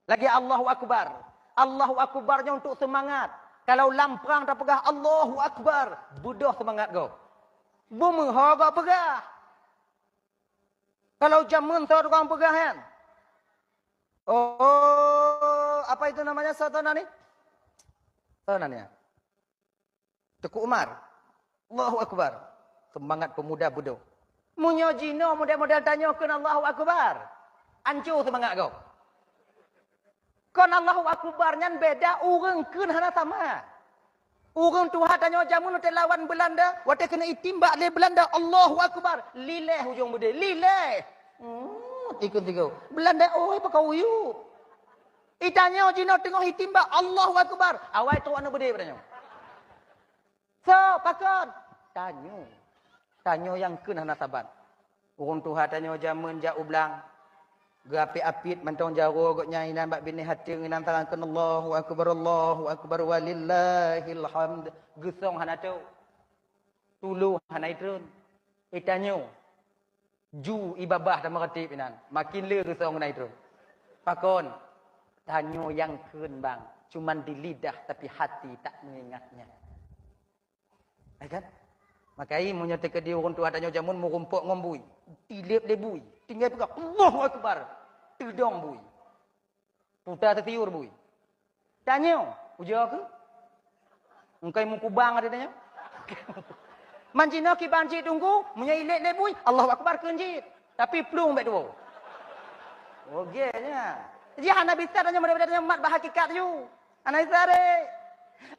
Lagi Allahu Akbar. Allahu Akbarnya untuk semangat. Kalau lamprang tak pegah Allahu Akbar, budah semangat kau. Bumerha kau pegah. Kalau jamun tu orang pegah kan. Oh, apa itu namanya satana ni? Sananya. Teku Umar. Allahu Akbar. Semangat pemuda budak. Munyo jino model-model tanya ke Allahu Akbar. Hancur semangat kau. Kon Allahu Akbar nyan beda urang keun hana sama. Urang Tuhan tanya jamun te lawan Belanda, wate kena itimbak le Belanda Allahu Akbar. Lileh hujung bude, lileh. Ikut tiga. Belanda oi pa kau yu. Itanya jino tengok itimbak Allahu Akbar. Awai tu anu bude bertanya. So, pakon tanyo. Tanyo yang keun hana saban. Urang Tuhan tanya jamun ja ublang. Gapi apit mantong jaro gok nyai nan bak bini hati nginan tarangkeun Allahu akbar walillahil hamd. Gesong hana teu. Tulu hana itreun. Itanyo. Ju ibabah ta mengerti pinan. Makin le gesong hana itreun. Pakon tanyo yang keun bang, cuman di lidah tapi hati tak mengingatnya. Ai kan? Makai munyo teke di urang Tuhan tanyo jamun murumpok ngombui. Tilip lebui. Tinggal pegang Allahu Akbar. Tedong bui. Putar tertiur bui. Tanya, ujar ke? Engkai mu kubang ada tanya. Mancina ki banci tunggu, menyailet lebui, Allahu Akbar kenjit. Tapi plung bet tu. Ogenya. Jadi hana bisa tanya mudah-mudahan mat bahakikat you. Ana isare.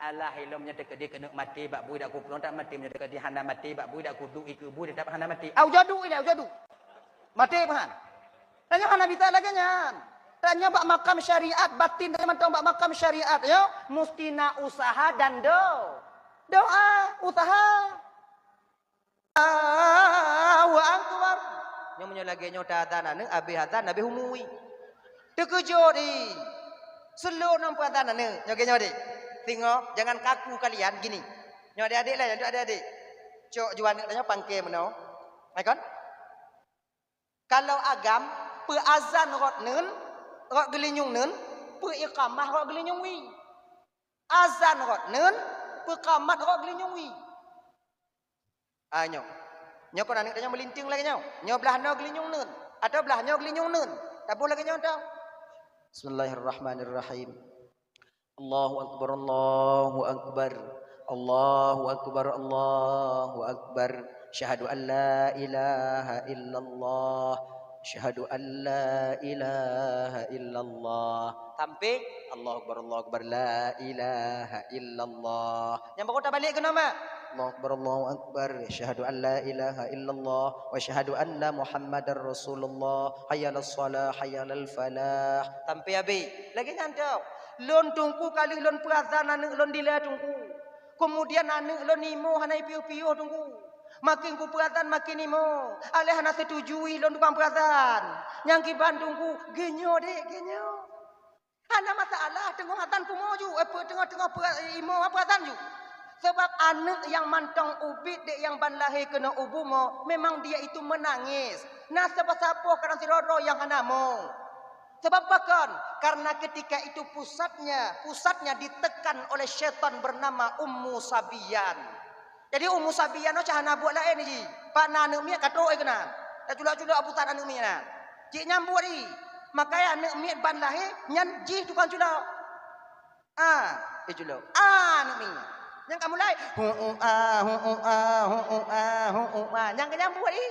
Allah hilomnya dekat dia kena mati bak bui dak ku plong tak mati nya dekat dia hana mati bak bui dak ku du iku bui dak hana mati. Au jadu ila jadu. Mati pahan. Tanya hana bisa lagi nyan. Tanya bak makam syariat batin dari mantong bak makam syariat yo mustina usaha dan doa usaha. Wa akbar. Nyo menyo lagi nyo tatan ane abi hatan nabi humui. Dekejo di. Selo nampak tatan ane nyo genyo di. Tengok jangan kaku kalian gini. Nyo adik-adik lah, nyo adik-adik. Cok juan tanya pangke meno. Ai kan? Kalau agam peazan rot nun, rot gelinyung nun, peiqamah rot gelinyung wi. Azan rot nun, peqamat rot gelinyung wi. Nyo. Nyo kon anik tanya melinting lagi nyo. Nyo belah no gelinyung nun atau belah nyo gelinyung nun. Tabu lagi nyo tau. Bismillahirrahmanirrahim. Allahu akbar Allahu akbar. Allahu akbar Allahu akbar. Syahadu an la ilaha illallah. Syahadu an la ilaha illallah. Tampik Allahu akbar la ilaha illallah. Yang baru balik ke nama Allahu akbar. Syahadu an la ilaha illallah wa syahadu anna Muhammadar Rasulullah. Hayyalas shalah hayyalal falah. Tampik abi. Lagi nyantau. Lon tungku kali lon perazan anu lon dila tungku. Kemudian anu lon nimo hanai piu-piu tungku. Makin ku perazan makin nimo. Aleh hana setujui lon tukang perazan. Yang ki Bandungku genyo dek genyo. Hana masalah tengok atan ku moju tengok-tengok imo perazan ju. Sebab anak yang mantong ubit dek yang ban lahir kena ubumo memang dia itu menangis. Nah siapa-siapa kadang si Roro yang hana mo. Sebab bahkan karena ketika itu pusatnya ditekan oleh syaitan bernama Ummu Sabiyan. Jadi Ummu Sabiyan macam hana buat lain ni. Pak nanu mi kato ai kena. Tak culak-culak abu tak nanu mi na. Cik nyambut ni. Makanya anak mi ban lahir nyan ji tukang culak. Culak. Anak mi. Yang kamu lai. Yang kenyambut ni.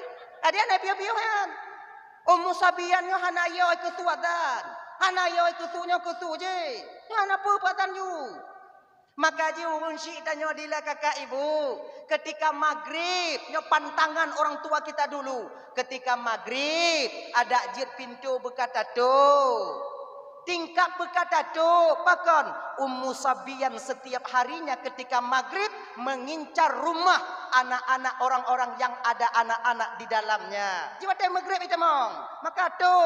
Ada anak piu-piu kan. Ummu Sabiyan nyo hana yo kesuatan. Hana yo kesunya kesu je. Hana apa patan ju. Maka ji urun syik tanya dila kakak ibu. Ketika maghrib nyo pantangan orang tua kita dulu. Ketika maghrib ada jid pintu berkata tu. Tingkap berkata tu. Bahkan Ummu Sabiyan setiap harinya ketika maghrib mengincar rumah anak-anak orang-orang yang ada anak-anak di dalamnya. Jiwa time maghrib itu mong. Maka tu.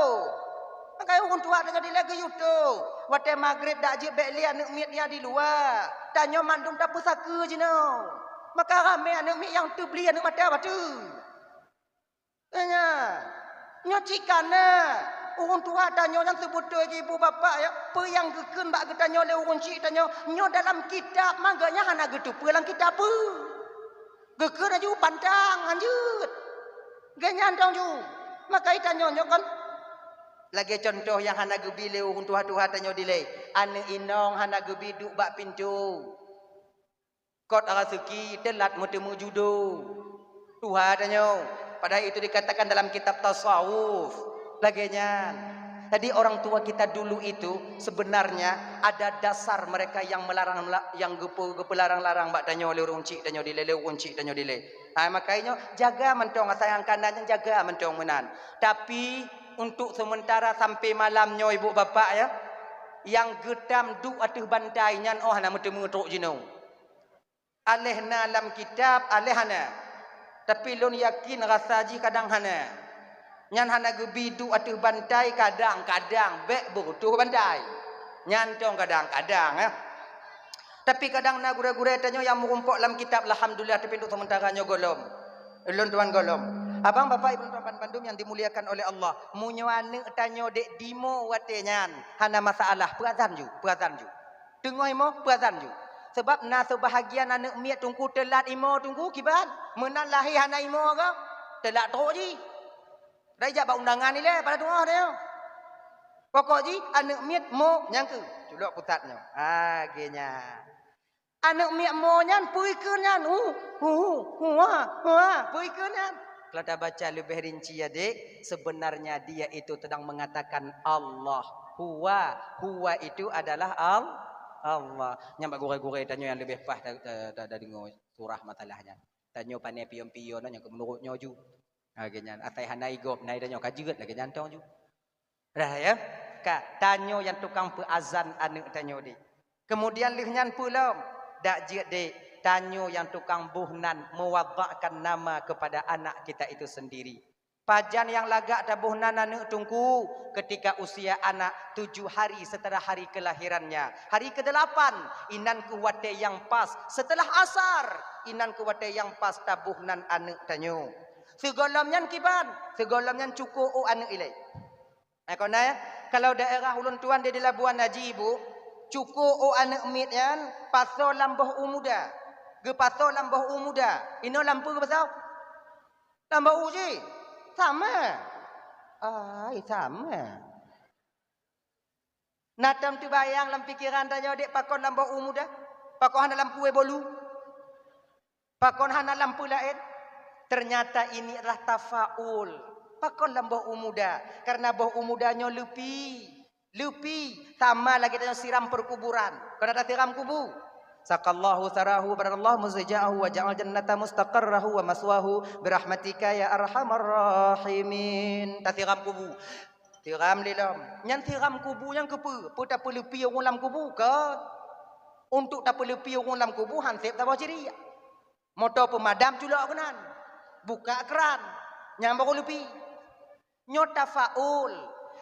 Maka orang tua dengan dia lagi itu. Waktu maghrib dak jib beli anak mit dia di luar. Tanya mandum tak pusaka je no. Maka ramai anak mit yang tu beli anak mata apa tu. Tanya. Nyocikan na. Orang tua tanya yang sebetul je ibu bapa ya. Apa yang geken bak tanya oleh orang cik tanya. Nyo dalam kitab mangganya hana gitu. Dalam kitab apa? Geken aja pandang anjut. Ganyan dong ju. Maka tanya nyo kan. Lagi contoh yang hana gebile orang tua tanya dilai. Ane inong hana gebi duk bak pintu. Kot arasuki telat mutemu judo. Tuhan tanya. Padahal itu dikatakan dalam kitab tasawuf. Laginya. Jadi orang tua kita dulu itu sebenarnya ada dasar mereka yang melarang, yang gepe larang-larang bak tanya oleh orang cik tanya dilele orang cik tanya dilele. Makanya jaga mentong sayang kanannya jaga mentong menan. Tapi untuk sementara sampai malamnya ibu bapa ya, yang gedam du atuh bantai nyan oh hana metemu tok jino. Alehna dalam kitab alehana. Tapi lon yakin rasa ji kadang hana. Nyan hana gebidu atuh bantai kadang-kadang bek butuh bantai. Nyan tong kadang-kadang ya. Tapi kadang na gura-gura tanya yang merumpok dalam kitab alhamdulillah tapi untuk sementara nyo golom. Lon tuan golom. Abang bapak ibu tuan Bandung yang dimuliakan oleh Allah. Munyo ane tanyo dek dimo wate nyan. Hana masalah perazan ju. Tengok imo perazan ju. Sebab na sebahagian anak miat tunggu telat imo tunggu kiban. Menan lahir hana imo ke? Telat teruk ji. Rajak bak undangan ni le pada tengah dia. Pokok ji anak miat mo nyangke. Julok putatnya. Genya. Anak miat mo nyan puikeun nyan. Puikeun nyan. Kalau dah baca lebih rinci ya dek, sebenarnya dia itu sedang mengatakan Allah. Huwa itu adalah Allah. Nyambak gure-gure tanya yang lebih pah dari surah matalahnya. Tanya pandai pion-pion yang menurutnya ju. Akhirnya atai hanai gop nai tanya kajiget lagi nyantong ju. Dah ya. Ka tanya yang tukang peazan anak tanya di. Kemudian lihnyan pulau dak jiet de tanya yang tukang buhnan mewadakkan nama kepada anak kita itu sendiri. Pajan yang lagak tabuhnan anak tunggu ketika usia anak 7 hari setelah hari kelahirannya. Hari ke-8 inan kuwate yang pas setelah asar inan kuwate yang pas tabuhnan anak tanyo. Segolamnya kiban, segolamnya cukup anak ilai. Kona ya, kalau daerah ulun tuan dia di Labuan Haji ibu, cukup anak mit yan paso lambuh umuda. Ge paso lambuh umuda. Ino lampu ke pasau? Lambuh uji. Sama. Sama. Natam tu bayang dalam pikiran tanya dek pakon lampu umuda. Pakon hana lampu bolu. Pakon hana lampu lain. Ternyata ini adalah tafaul. Pakon lampu umuda. Karena bau umudanya lepi. Sama lagi tanya siram perkuburan. Kena ada siram kubu. Saqallahu sarahu barakallahu muzaja'ahu wa ja'al jannata mustaqarrahu wa maswahu birahmatika ya arhamar rahimin. Tasiram kubu. Tiram lilam. Yang tiram kubu yang kepe. Apa tak lepi orang dalam kubu ke? Untuk tak lepi orang dalam kubu hansip tak bawa ciri. Motor pemadam julak kenan. Buka keran. Yang baru lepi. Nyota faul.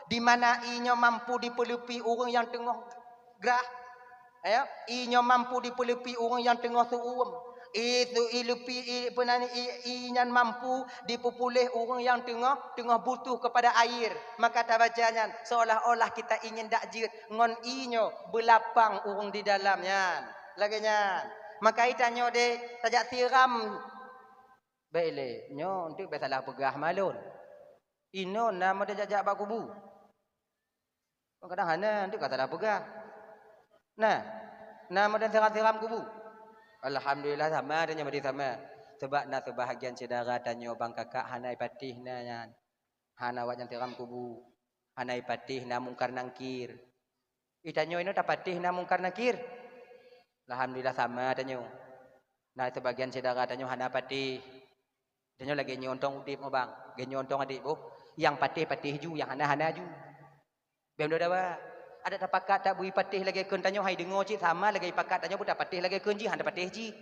Di mana inya mampu dipelepi orang yang tengah gerah. Ya, inya mampu dipelepi orang yang tengah suum. Itu ilepi inyan mampu dipupulih orang yang tengah butuh kepada air. Maka tak bacanya seolah-olah kita ingin dak jit ngon inyo belapang orang di dalamnya. Laginya. Maka itanya de tajak siram. Baiklah, nyo untuk salah pegah malun. Ino nama dia jajak bak kubu. Kadang hana untuk kata dah pegah. Nah, nama dan siram kubu. Alhamdulillah sama dan nyamadi sama. Sebab nak sebahagian saudara tanya bang kakak hanai patih na hana wak yang siram kubu. Hanai patih na mungkar nangkir. Itanyo ini tak patih na mungkar nangkir. Alhamdulillah sama tanya. Nah sebahagian saudara tanya hana patih. Tanya lagi nyontong udip mo bang. Ge nyontong adik bu. Yang patih ju, yang hana ju. Biar dah dapat. Ada tak pakat tak bui patih lagi kun tanyo hai dengo cik sama lagi pakat tanyo budak patih lagi kun ji handa patih ji.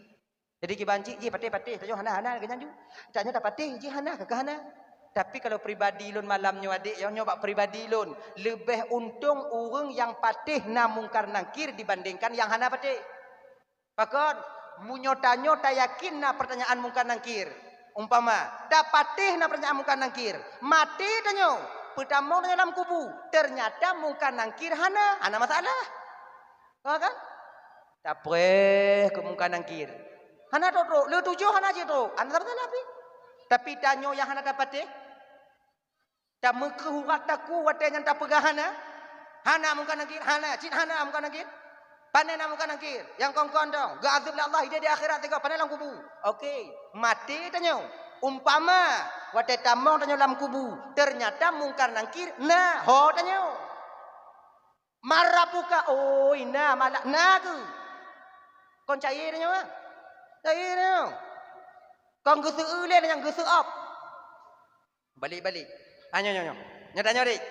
Jadi kiban cik ji patih tanyo hana lagi nyanju. Tanyo tak patih ji hana kakak hana. Tapi kalau pribadi lun malamnya adik yang nyoba pribadi lun lebih untung orang yang patih na mungkar nangkir dibandingkan yang hana patih. Pakon munyo tanyo tak yakin na pertanyaan mungkar nangkir. Umpama dah patih na pertanyaan mungkar nangkir. Mati tanyo. Pertama dalam kubur. Ternyata mungkar nangkir hana. Hana masalah. Faham kan? Tak boleh ke mungkar nangkir. Hana tu. Lu tujuh hana je tu. Hana tak masalah. Tapi tanya yang hana dapat tak mengkehurat taku watanya tak pegah hana. Hana mungkar nangkir. Hana. Cik hana mungkar nangkir. Pandai nak mungkar nangkir. Yang kong-kong dong. Ga'adzib Allah. Ida di akhirat tiga. Pandai dalam kubur. Okey. Mati tanya. Umpama watai tamang tanya dalam kubur, ternyata mungkar nangkir nah ho tanya marah buka oi nah malak nah ke kon cair tanya cair tanya kon gesu ule tanya gesu op balik nyo nyata dik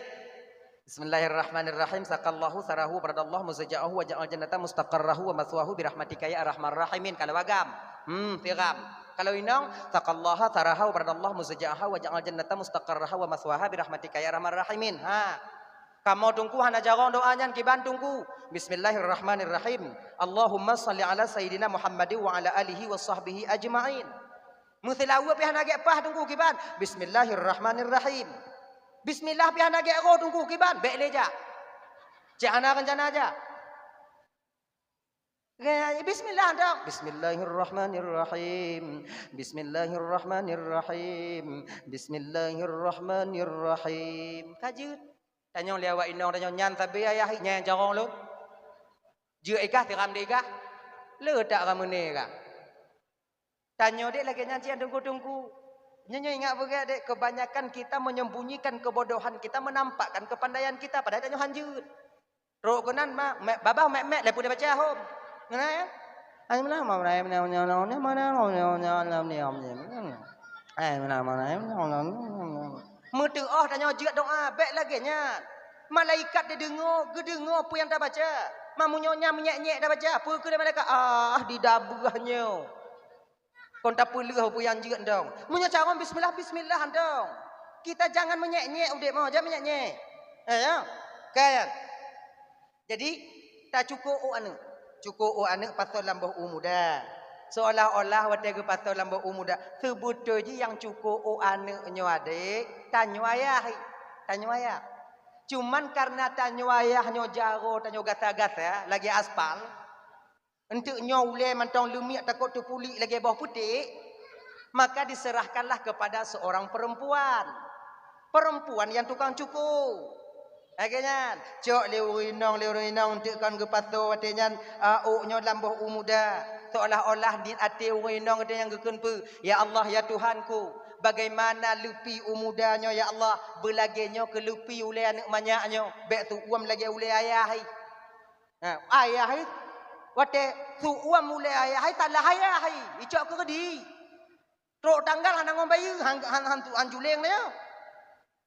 Bismillahirrahmanirrahim sakallahu sarahu baradallahu muzaja'ahu wa ja'al jannata mustaqarrahu wa maswahu birahmatika ya arhamar rahimin kalau agam tigam. Kalau inang taqallaha taraha wa baradallahu muzaja'aha wa ja'al jannata mustaqarraha wa maswaha birahmatika ya arhamar rahimin. Ha. Kamu tunggu hana jarang doanya kiban tunggu. Bismillahirrahmanirrahim. Allahumma salli ala sayyidina Muhammadin wa ala alihi wa sahbihi ajma'in. Muthilawu pi hana ge pah tunggu kiban. Bismillahirrahmanirrahim. Bismillah pi hana ge ro tunggu kiban. Bek leja. Jangan rencana aja. Bismillah dong. Bismillahirrahmanirrahim. Bismillahirrahmanirrahim. Bismillahirrahmanirrahim. Kajut. Tanya lihat awak inong tanya nyan tabi ayah nyan jarang lu. Je ikah tiram dia ikah. Le tak kamu ni kah? Tanya dia lagi nyan cian tunggu. Nyanyi ingat begat dek kebanyakan kita menyembunyikan kebodohan kita menampakkan kepandaian kita padahal tanya hanjut. Rok kenan mak babah mek lepas dia baca hom. Ngena ya? Mendoa tanya juga doa baik lagi nya. Malaikat dia dengar apa yang dah baca. Mamunyonya menyek-nyek dah baca. Apa ke dia malaikat? Didabahnya. Kon tak perlu apa yang juga dong. Munyo cara bismillah dong. Kita jangan menyek-nyek udik mau, jangan menyek-nyek. Ya. Kan? Jadi tak cukup anu. Cukup anak pasal lambah muda. Seolah-olah wadah ke pasal lambah muda. Sebetulnya yang cukup anaknya adik. Tanya ayah. Cuman karena tanya ayahnya jaro, tanya gata-gata. Lagi aspal. Untuk nyawle mantong lumiak takut terpulik lagi bawah putih. Maka diserahkanlah kepada seorang perempuan. Perempuan yang tukang cukup. Akhirnya, cok leurinong untuk kan gepato watenya nyo lambah muda. Seolah-olah di ati urinong ada yang gekun pu. Ya Allah ya Tuhanku, bagaimana lupi umudanya ya Allah, belagenyo ke lupi oleh anak manyaknyo. Bek tu uam lagi oleh ayah. Ayah wate tu uam oleh ayah tak lah ayah. Icok ke di. Trok tanggal hang ngombayu hang anjuleng nya.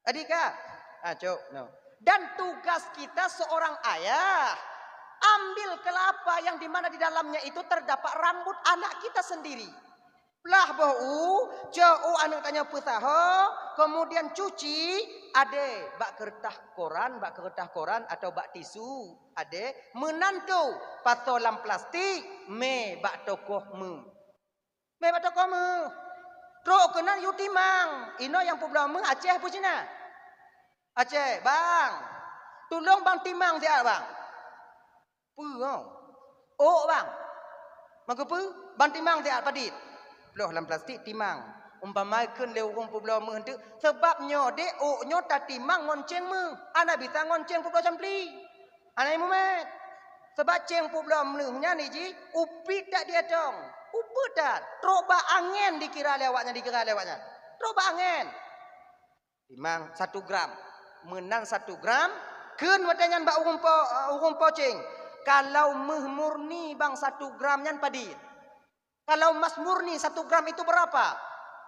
Adika. Cok no. Dan tugas kita seorang ayah, ambil kelapa yang dimana di dalamnya itu terdapat rambut anak kita sendiri. Lah bau, jauh anak tanya pusaho, kemudian cuci, ade bak kertas koran atau bak tisu, ade menantu patolam plastik, me bak tokoh mu. Trok kena yutimang, ino yang problema Aceh pucina. Aceh, bang. Tolong bang timang siap bang. Bang. Bang. Maka bang timang siap padit. Loh dalam plastik timang. Umpama keun lewung pulau mengentu sebabnya dek nyo tak timang ngonceng mu. Ana bisa ngonceng pulau campli. Ana imumet. Sebab ceng pulau menungnya ni ji upi tak dia dong. Upi tak. Troba angin dikira lewatnya. Troba angin. Timang 1 gram. Menang 1 gram. Keun wadangan bak urung poceng. Kalau murni bang 1 gram nyan padit. Kalau emas murni 1 gram itu berapa?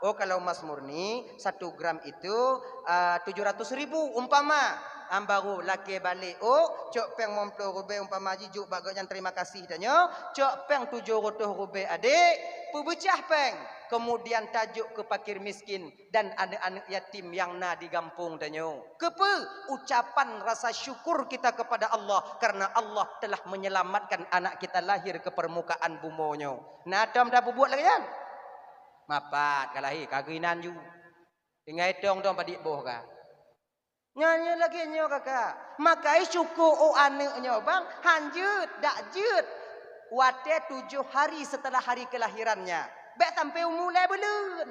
Oh kalau emas murni 1 gram itu 700.000 umpama. Baru laki balik. Oh cok peng 50 rubel umpama jijuk bagaian terima kasih tanya. Cok peng 700 rubel adik. Pebecah peng. Kemudian tajuk ke fakir miskin dan anak-anak yatim yang na di kampung tanya. Kepa ucapan rasa syukur kita kepada Allah karena Allah telah menyelamatkan anak kita lahir ke permukaan bumonyo. Nadam dah buat lagi kan? Mapat kalahi kaginan ju. Tinggal dong padik boh ka. Nyanyi lagi nyo kakak. Makai cukup anak nyo bang. Hanjut, dak jut. Wate 7 hari setelah hari kelahirannya. Bek sampai umulai belun.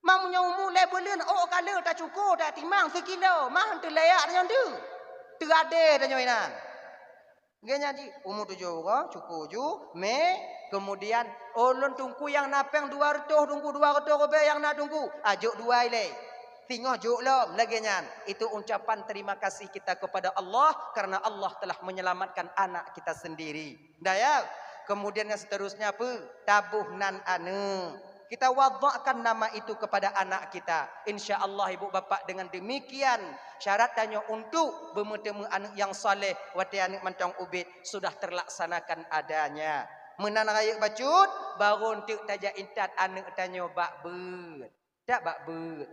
Mamnya umulai belun. Oh kalau tak cukup, tak timang sekilo. Mah tu layak nyo tu. Terade nyo inan. Genya di umur 7 orang cukup ju. Kemudian ulun tunggu yang napeng 200 tunggu 200 ke yang nak tunggu. Ajuk 2 ile. Tengok juk lom lagi nyan. Itu ucapan terima kasih kita kepada Allah karena Allah telah menyelamatkan anak kita sendiri. Dah ya. Kemudian yang seterusnya apa? Tabuh nan anu. Kita wadakkan nama itu kepada anak kita. Insya-Allah ibu bapa dengan demikian syaratnya untuk bertemu anak yang soleh wati anak mantong ubit sudah terlaksanakan adanya. Menan raya bacut baru untuk taja intat anak tanyo bak bet. Tak bak bet.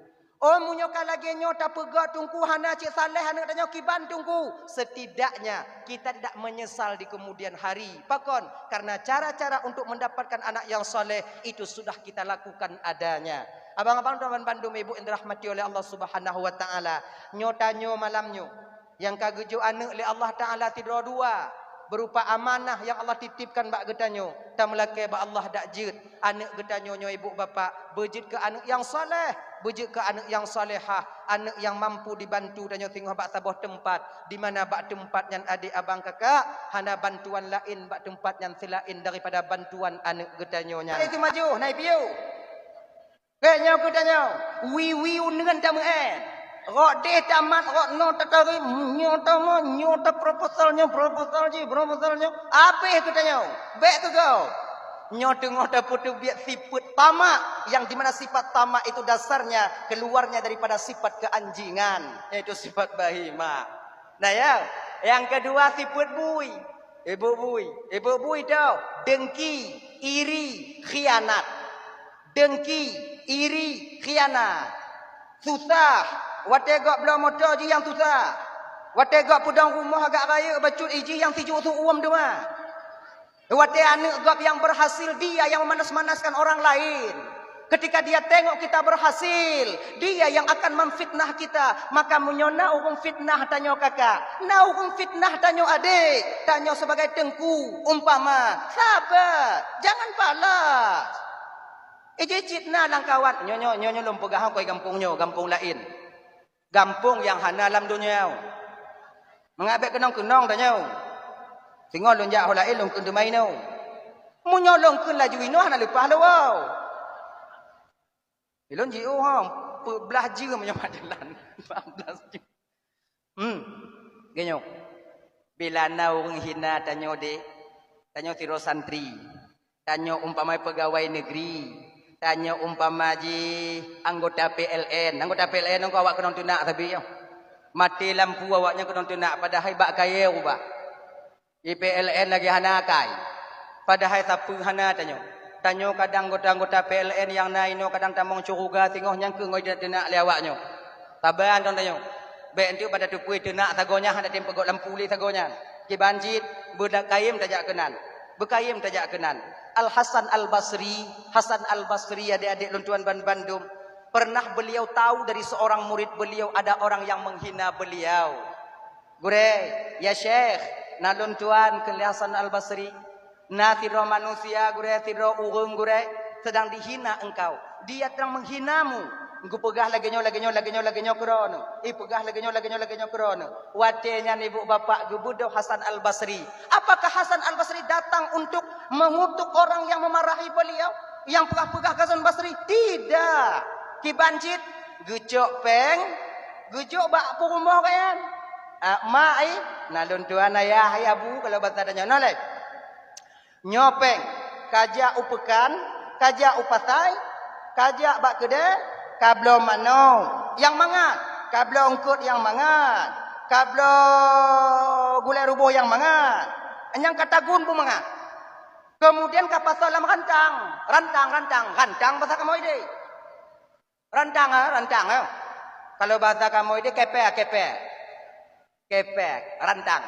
Oh munyo kalage nyo tak pegat tungku hana cik saleh anak tanyo kiban tungku. Setidaknya kita tidak menyesal di kemudian hari. Pakon karena cara-cara untuk mendapatkan anak yang soleh itu sudah kita lakukan adanya. Abang-abang dan bandum ibu yang dirahmati oleh Allah Subhanahu wa taala. Nyo tanyo malamnyo yang kagejo anak oleh Allah taala tidur dua berupa amanah yang Allah titipkan bak getanyo. Tamlake bak Allah dak jid anak getanyo nyo ibu bapa bejid ke anak yang soleh. Bujuk ke anak yang salehah, anak yang mampu dibantu dan tengok bak sabuh tempat di mana bak tempat yang adik abang kakak hana bantuan lain bak tempat yang selain daripada bantuan anak getanyonya. Itu maju naik piu. Kayaknya getanyo wi dengan tamu rok deh tamat rok no tertarik nyota proposalnya apa getanyo baik tu kau nyota putu biak sifat tamak yang dimana sifat tamak itu dasarnya keluarnya daripada sifat keanjingan yaitu sifat bahima. Nah ya, yang kedua sifat bui. Ibu bui tau dengki, iri, khianat. Dengki, iri, khianat. Susah. Wategak belah motor je yang susah. Wategak pudang rumah agak raya bacut iji yang tijuk tu uam dua. Wate anak gap yang berhasil dia yang memanas-manaskan orang lain. Ketika dia tengok kita berhasil, dia yang akan memfitnah kita. Maka menyona hukum fitnah tanyo kakak. Na hukum fitnah tanyo adik. Tanyo sebagai tengku umpama. Sabar, jangan palas. Citna lang kawan. Nyo lom pegahang koi kampungnya, kampung lain. Kampung yang hana alam dunia. Mengabek kenong-kenong tanyo. Tengok lonjak hol lain longkeun teu main no. Mu nyolongkeun laju ino hana lepas lo wow. Ilon jiu ha 14 je menyamat jalan. 14 je. Genyo. Bila na orang hina tanyo de. Tanyo tiro santri. Tanyo umpama pegawai negeri. Tanyo umpama ji anggota PLN. Anggota PLN kau awak kena tunak tapi yo. Mati lampu awaknya kena tunak padahal bak kaya ubah. PLN lagi hana kai. Padahal sapu hana tanyo kadang anggota PLN yang naino kadang tamong curuga tengok nyangke ngoi dak tenak lewaknyo. Taban ton tanyo. Bek entu pada tupui tenak tagonya hana tem pegok lampu li tagonya. Ki banjit budak kayim tajak kenan. Bekayim tajak kenan. Hasan Al Basri adik-adik luntuan Bandung pernah beliau tahu dari seorang murid beliau ada orang yang menghina beliau. Gure, ya Syekh Nalun tuan ke Hasan Al Basri. Na tiro manusia gure tiro urung gure sedang dihina engkau. Dia sedang menghinamu. Engkau pegah lagi nyo krono. Pegah lagi nyo krono. Watenya ibu bapak gebudo Hasan Al Basri. Apakah Hasan Al Basri datang untuk mengutuk orang yang memarahi beliau? Yang pegah Hasan Al Basri? Tidak. Kibancit gecok peng, gecok bak rumah kan. Mai nalun tuan ayah ayabu kalau bahasa adanya noleh nyopeng kajak upekan kajak upasai kajak bak kede kablo mano yang mangat kablo ungkut yang mangat kablo gulai rubuh yang mangat yang kata gun bu mangat kemudian kapasal lam rantang bahasa kamu ide rantang kalau bahasa kamu ide kepek rantang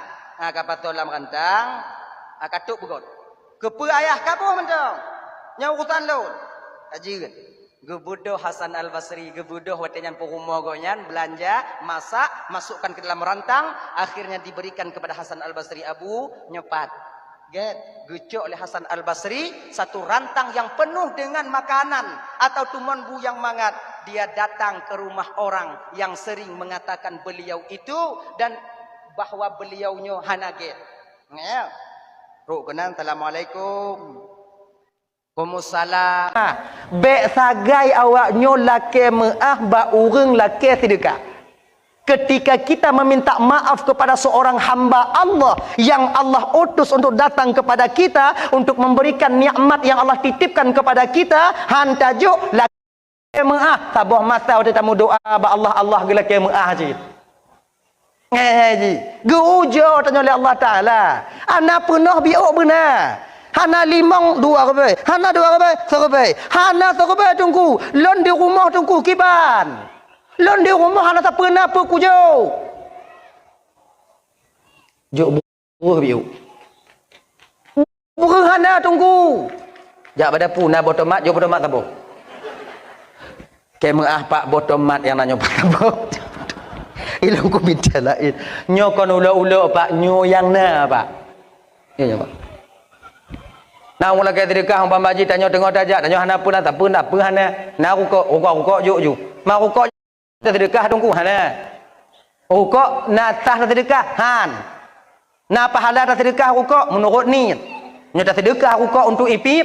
kapatol lam rantang katuk begot kepe ayah kapo mentong nya urusan lo ajiran Gebudoh Hasan Al-Basri, gebudoh watenyan rumah gonyan, belanja, masak, masukkan ke dalam rantang, akhirnya diberikan kepada Hasan Al-Basri Abu nyepat. Get, gucuk oleh Hasan Al-Basri satu rantang yang penuh dengan makanan atau tumonbu yang mangat. Dia datang ke rumah orang yang sering mengatakan beliau itu dan bahwa beliaunya hanage. Ngel. Rukunan, assalamualaikum. Waalaikumsalam. Bek sagai awaknya laki meah ba urang laki sedekah. Ketika kita meminta maaf kepada seorang hamba Allah yang Allah utus untuk datang kepada kita untuk memberikan nikmat yang Allah titipkan kepada kita, han tajuk laki meah sabuh masa kita tamu doa ba Allah laki meah je. Ji, gujo tanya oleh Allah Taala. Ana pernah biok benar. Hana limang dua kebai, hana dua kebai, sekebai, hana sekebai tunggu, lon di rumah tunggu kiban, lon di rumah hana tak pernah perkujo. Jok buruh biu, buruh hana tunggu. Jak pada puna botomat, jok botomat tabo. Kemuah pak botomat yang nanya pak tabo. Ilang ku minta lain. Nyo kon ulo-ulo pak, nyo yang na pak. Ya pak. Nah mula ke sedekah umpama haji tanya tengok tajak tanya hana pun tak pun apa hana na rukuk juk ma rukuk sedekah tunggu hana rukuk na tah sedekah han na pahala sedekah rukuk menurut ni nyata sedekah rukuk untuk ipip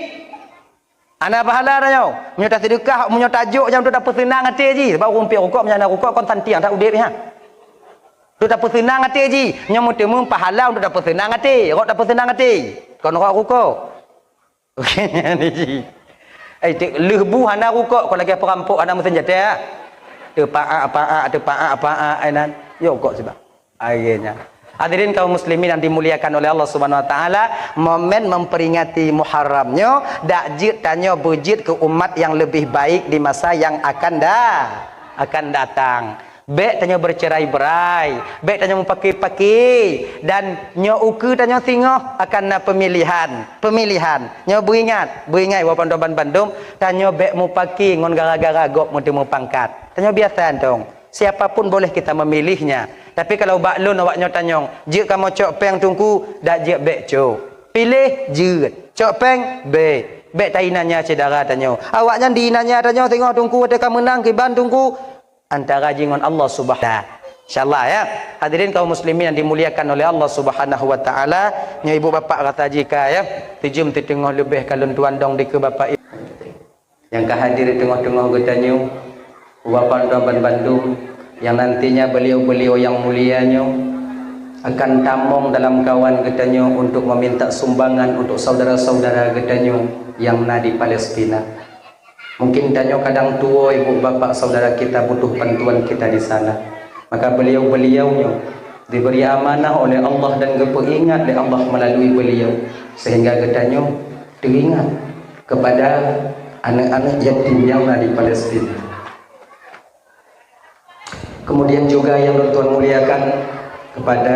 ana pahala tanya nyata sedekah punya tajuk yang tu dapat senang hati ji sebab rumpik rukuk menyana rukuk kon santiang tak udip ha tu dapat senang hati ji nyamut temu pahala untuk dapat senang hati rok dapat senang hati kon rukuk okey ni ji. Lehbu hana rukuk kalau lagi perampok hana mesin jatah. Tepaak ainan. Yo kok sebab. Akhirnya. Hadirin kaum muslimin yang dimuliakan oleh Allah Subhanahu wa taala, momen memperingati Muharramnya dak jid tanya bujid ke umat yang lebih baik di masa yang akan datang. Bek tanya bercerai-berai, bek tanya mempaki-paki dan nyo uku tanya singoh akan pemilihan. Nyo beringat walaupun doban Bandung tanya bek mupaki ngon gara-gara gok mu pangkat. Tanya biasa dong. Siapapun boleh kita memilihnya. Tapi kalau baklun awaknya tanya, "Jek kamu cok peng tungku, dak jek bek cok." Pilih jek. Cok peng bek. Bek tainanya cedara tanya. Awaknya dinanya tanya tengok tungku ada kamu menang kiban tungku. Antara jingon Allah Subhanahu insyaallah ya. Hadirin kaum muslimin yang dimuliakan oleh Allah Subhanahu wa taala, nya ibu bapa kata jika ya, tijum tengah lebih kalun tuan dong di ke bapa ibu yang kehadir di tengah-tengah getanyu bapa Doban Bandung yang nantinya beliau-beliau yang mulianya akan tamong dalam kawan getanyu untuk meminta sumbangan untuk saudara-saudara getanyu yang di Palestina. Mungkin tanya kadang tua ibu bapa saudara kita butuh bantuan kita di sana. Maka beliau-beliaunya diberi amanah oleh Allah dan kepingat oleh Allah melalui beliau sehingga katanya teringat kepada anak-anak yatim yang ada di Palestina. Kemudian juga yang Tuhan muliakan kepada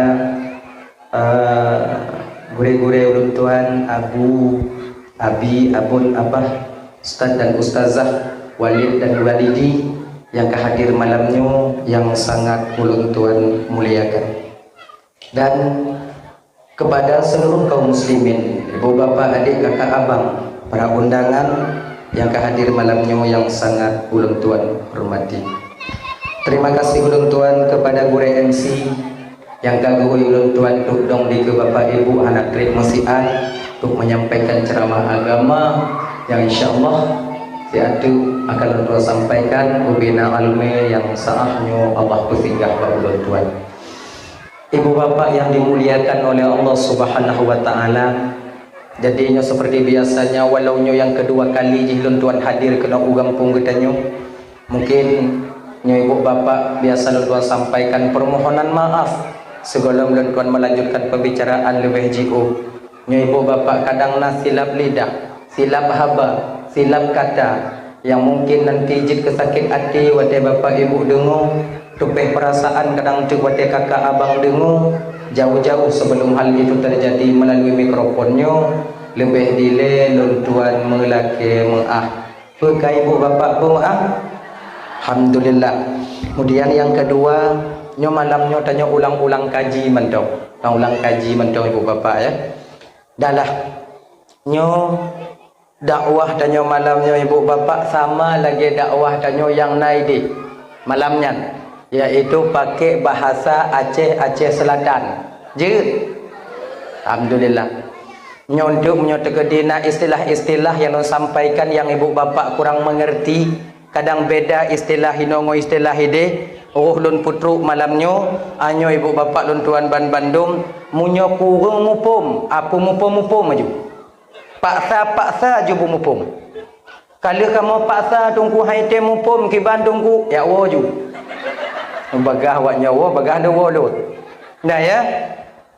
gure-gure ulun Tuhan, Abu, Abi, Abun, Abah, Ustaz dan Ustazah, Walid dan Walidi yang kehadir malamnya yang sangat ulun Tuhan muliakan. Dan kepada seluruh kaum muslimin, ibu bapa, adik, kakak, abang, para undangan yang kehadir malamnya yang sangat ulun Tuhan hormati. Terima kasih ulun Tuhan kepada gure MC yang kagui ulun Tuhan untuk dong di ke bapak ibu anak klik masian untuk menyampaikan ceramah agama yang insyaallah siatu akan Tuhan sampaikan ubina alme yang saahnya Allah bersinggah kepada Tuhan. Ibu bapak yang dimuliakan oleh Allah Subhanahu wa taala, jadinya seperti biasanya walau nyo yang kedua kali jihun Tuhan hadir kena ugampung getanyo, mungkin nyo ibu bapak biasa Tuhan sampaikan permohonan maaf sebelum Tuhan melanjutkan pembicaraan lebih jauh. Nyo ibu bapak kadang silap lidah, silap haba, silap kata yang mungkin nanti jid kesakit hati wate bapak ibu dengar, tupeh perasaan kadang tu wate kakak abang dengar, jauh-jauh sebelum hal itu terjadi melalui mikrofonnya lebih dile lun tuan melake mengah Pekai ibu bapa pun alhamdulillah. Kemudian yang kedua, nyo malam nyo tanya ulang-ulang kaji mentong. Ulang kaji mentong ibu bapa ya. Dahlah nyo dakwah tanya malamnya ibu bapa sama lagi dakwah tanya yang naik di malamnya, yaitu pakai bahasa Aceh Selatan. Je. Alhamdulillah. Nyonduk menyotegedina istilah-istilah yang sampaikan yang ibu bapa kurang mengerti, kadang beda istilah hinongo istilah ide. Lun putru malamnyo anyo ibu bapa lun tuan ban Bandung munyo kurung mupum, apu mupum maju. Paksa ju mupum. Kalau kamu paksa tunggu haite mupum ki Bandung ku ya wo ju. Bagah wak nyawa bagah do wo lut. Dah ya?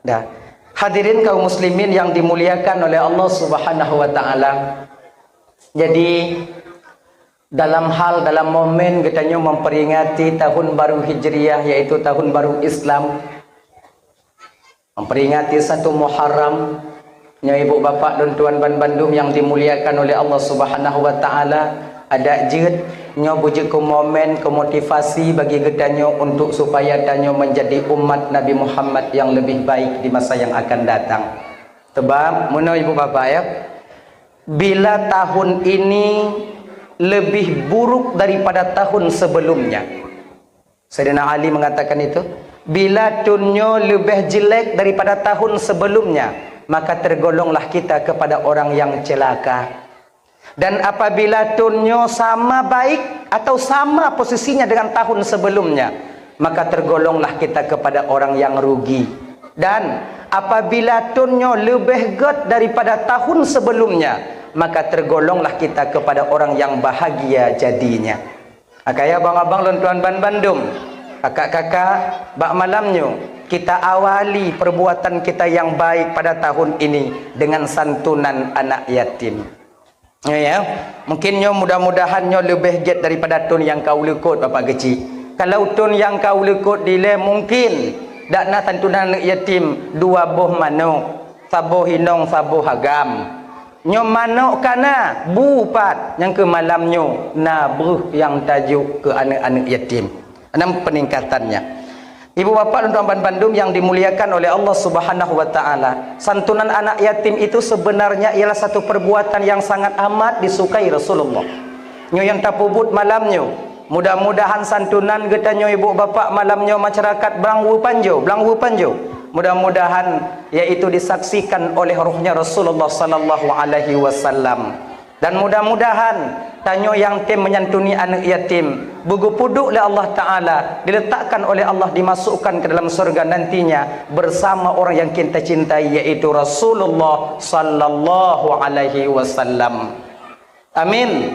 Dah. Hadirin kaum muslimin yang dimuliakan oleh Allah Subhanahu wa taala. Jadi dalam momen katanya memperingati tahun baru Hijriah, yaitu tahun baru Islam, memperingati 1 Muharram, nya ibu bapak dan tuan ban Bandung yang dimuliakan oleh Allah Subhanahu wa taala, ada jid nyo bujuk ke momen ke motivasi bagi gedanyo untuk supaya danyo menjadi umat Nabi Muhammad yang lebih baik di masa yang akan datang. Sebab mono ibu bapak ya, bila tahun ini lebih buruk daripada tahun sebelumnya, Sayyidina Ali mengatakan itu, bila tunyo lebih jelek daripada tahun sebelumnya, maka tergolonglah kita kepada orang yang celaka. Dan apabila tunyo sama baik atau sama posisinya dengan tahun sebelumnya, maka tergolonglah kita kepada orang yang rugi. Dan apabila tunyo lebih god daripada tahun sebelumnya, maka tergolonglah kita kepada orang yang bahagia jadinya. Akaya abang-abang lon tuan ban Bandung, kakak-kakak bak malamnyo, kita awali perbuatan kita yang baik pada tahun ini dengan santunan anak yatim. Ya, mungkin nyo mudah-mudahan nyo lebih get daripada tun yang kau lekut bapak kecil. Kalau tun yang kau lekut dile mungkin dak na santunan anak yatim 2 boh manuk, saboh hinong saboh hagam. Nyo manuk kana bupat yang ke malamnyo na bruh yang tajuk ke anak-anak yatim. Enam peningkatannya. Ibu bapak dan tuan Bandung yang dimuliakan oleh Allah Subhanahu wa taala, santunan anak yatim itu sebenarnya ialah satu perbuatan yang sangat amat disukai Rasulullah. Nyo yang tapubut malamnyo, mudah-mudahan santunan getanyo ibu bapak malamnyo masyarakat Blangwu Panjo. Mudah-mudahan yaitu disaksikan oleh rohnya Rasulullah sallallahu alaihi wasallam. Dan mudah-mudahan tanyo yang tim menyantuni anak yatim bugu puduk oleh Allah Ta'ala, diletakkan oleh Allah, dimasukkan ke dalam surga nantinya bersama orang yang kita cintai, yaitu Rasulullah sallallahu alaihi wasallam. Amin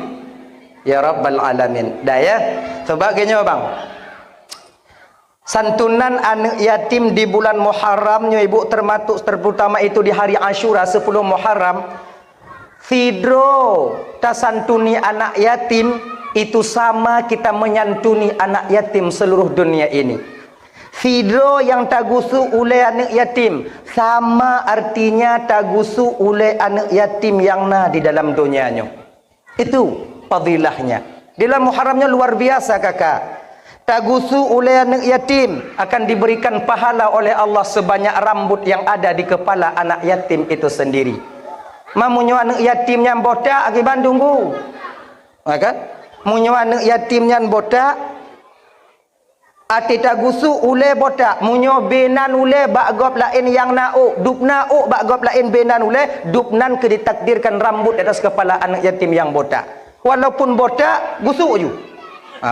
ya rabbal alamin. Dah ya. Sebagainya bang, santunan anak yatim di bulan Muharramnya ibu, terutama itu di hari Ashura 10 Muharram. Fidro tasantuni anak yatim itu sama kita menyantuni anak yatim seluruh dunia ini. Fidro yang tagusu oleh anak yatim sama artinya tagusu oleh anak yatim yang na di dalam dunianya. Itu fadilahnya. Di dalam Muharramnya luar biasa kakak. Tagusu oleh anak yatim akan diberikan pahala oleh Allah sebanyak rambut yang ada di kepala anak yatim itu sendiri. Mamunyo anak yatim yang botak di Bandung ku. Kan? Munyo anak yatim yang botak ati tagusu ule botak, munyo benan ule bak gop lain yang nauk, dup nauk bak gop lain benan ule, dupnan ke ditakdirkan rambut di atas kepala anak yatim yang botak. Walaupun botak, gusuk ju.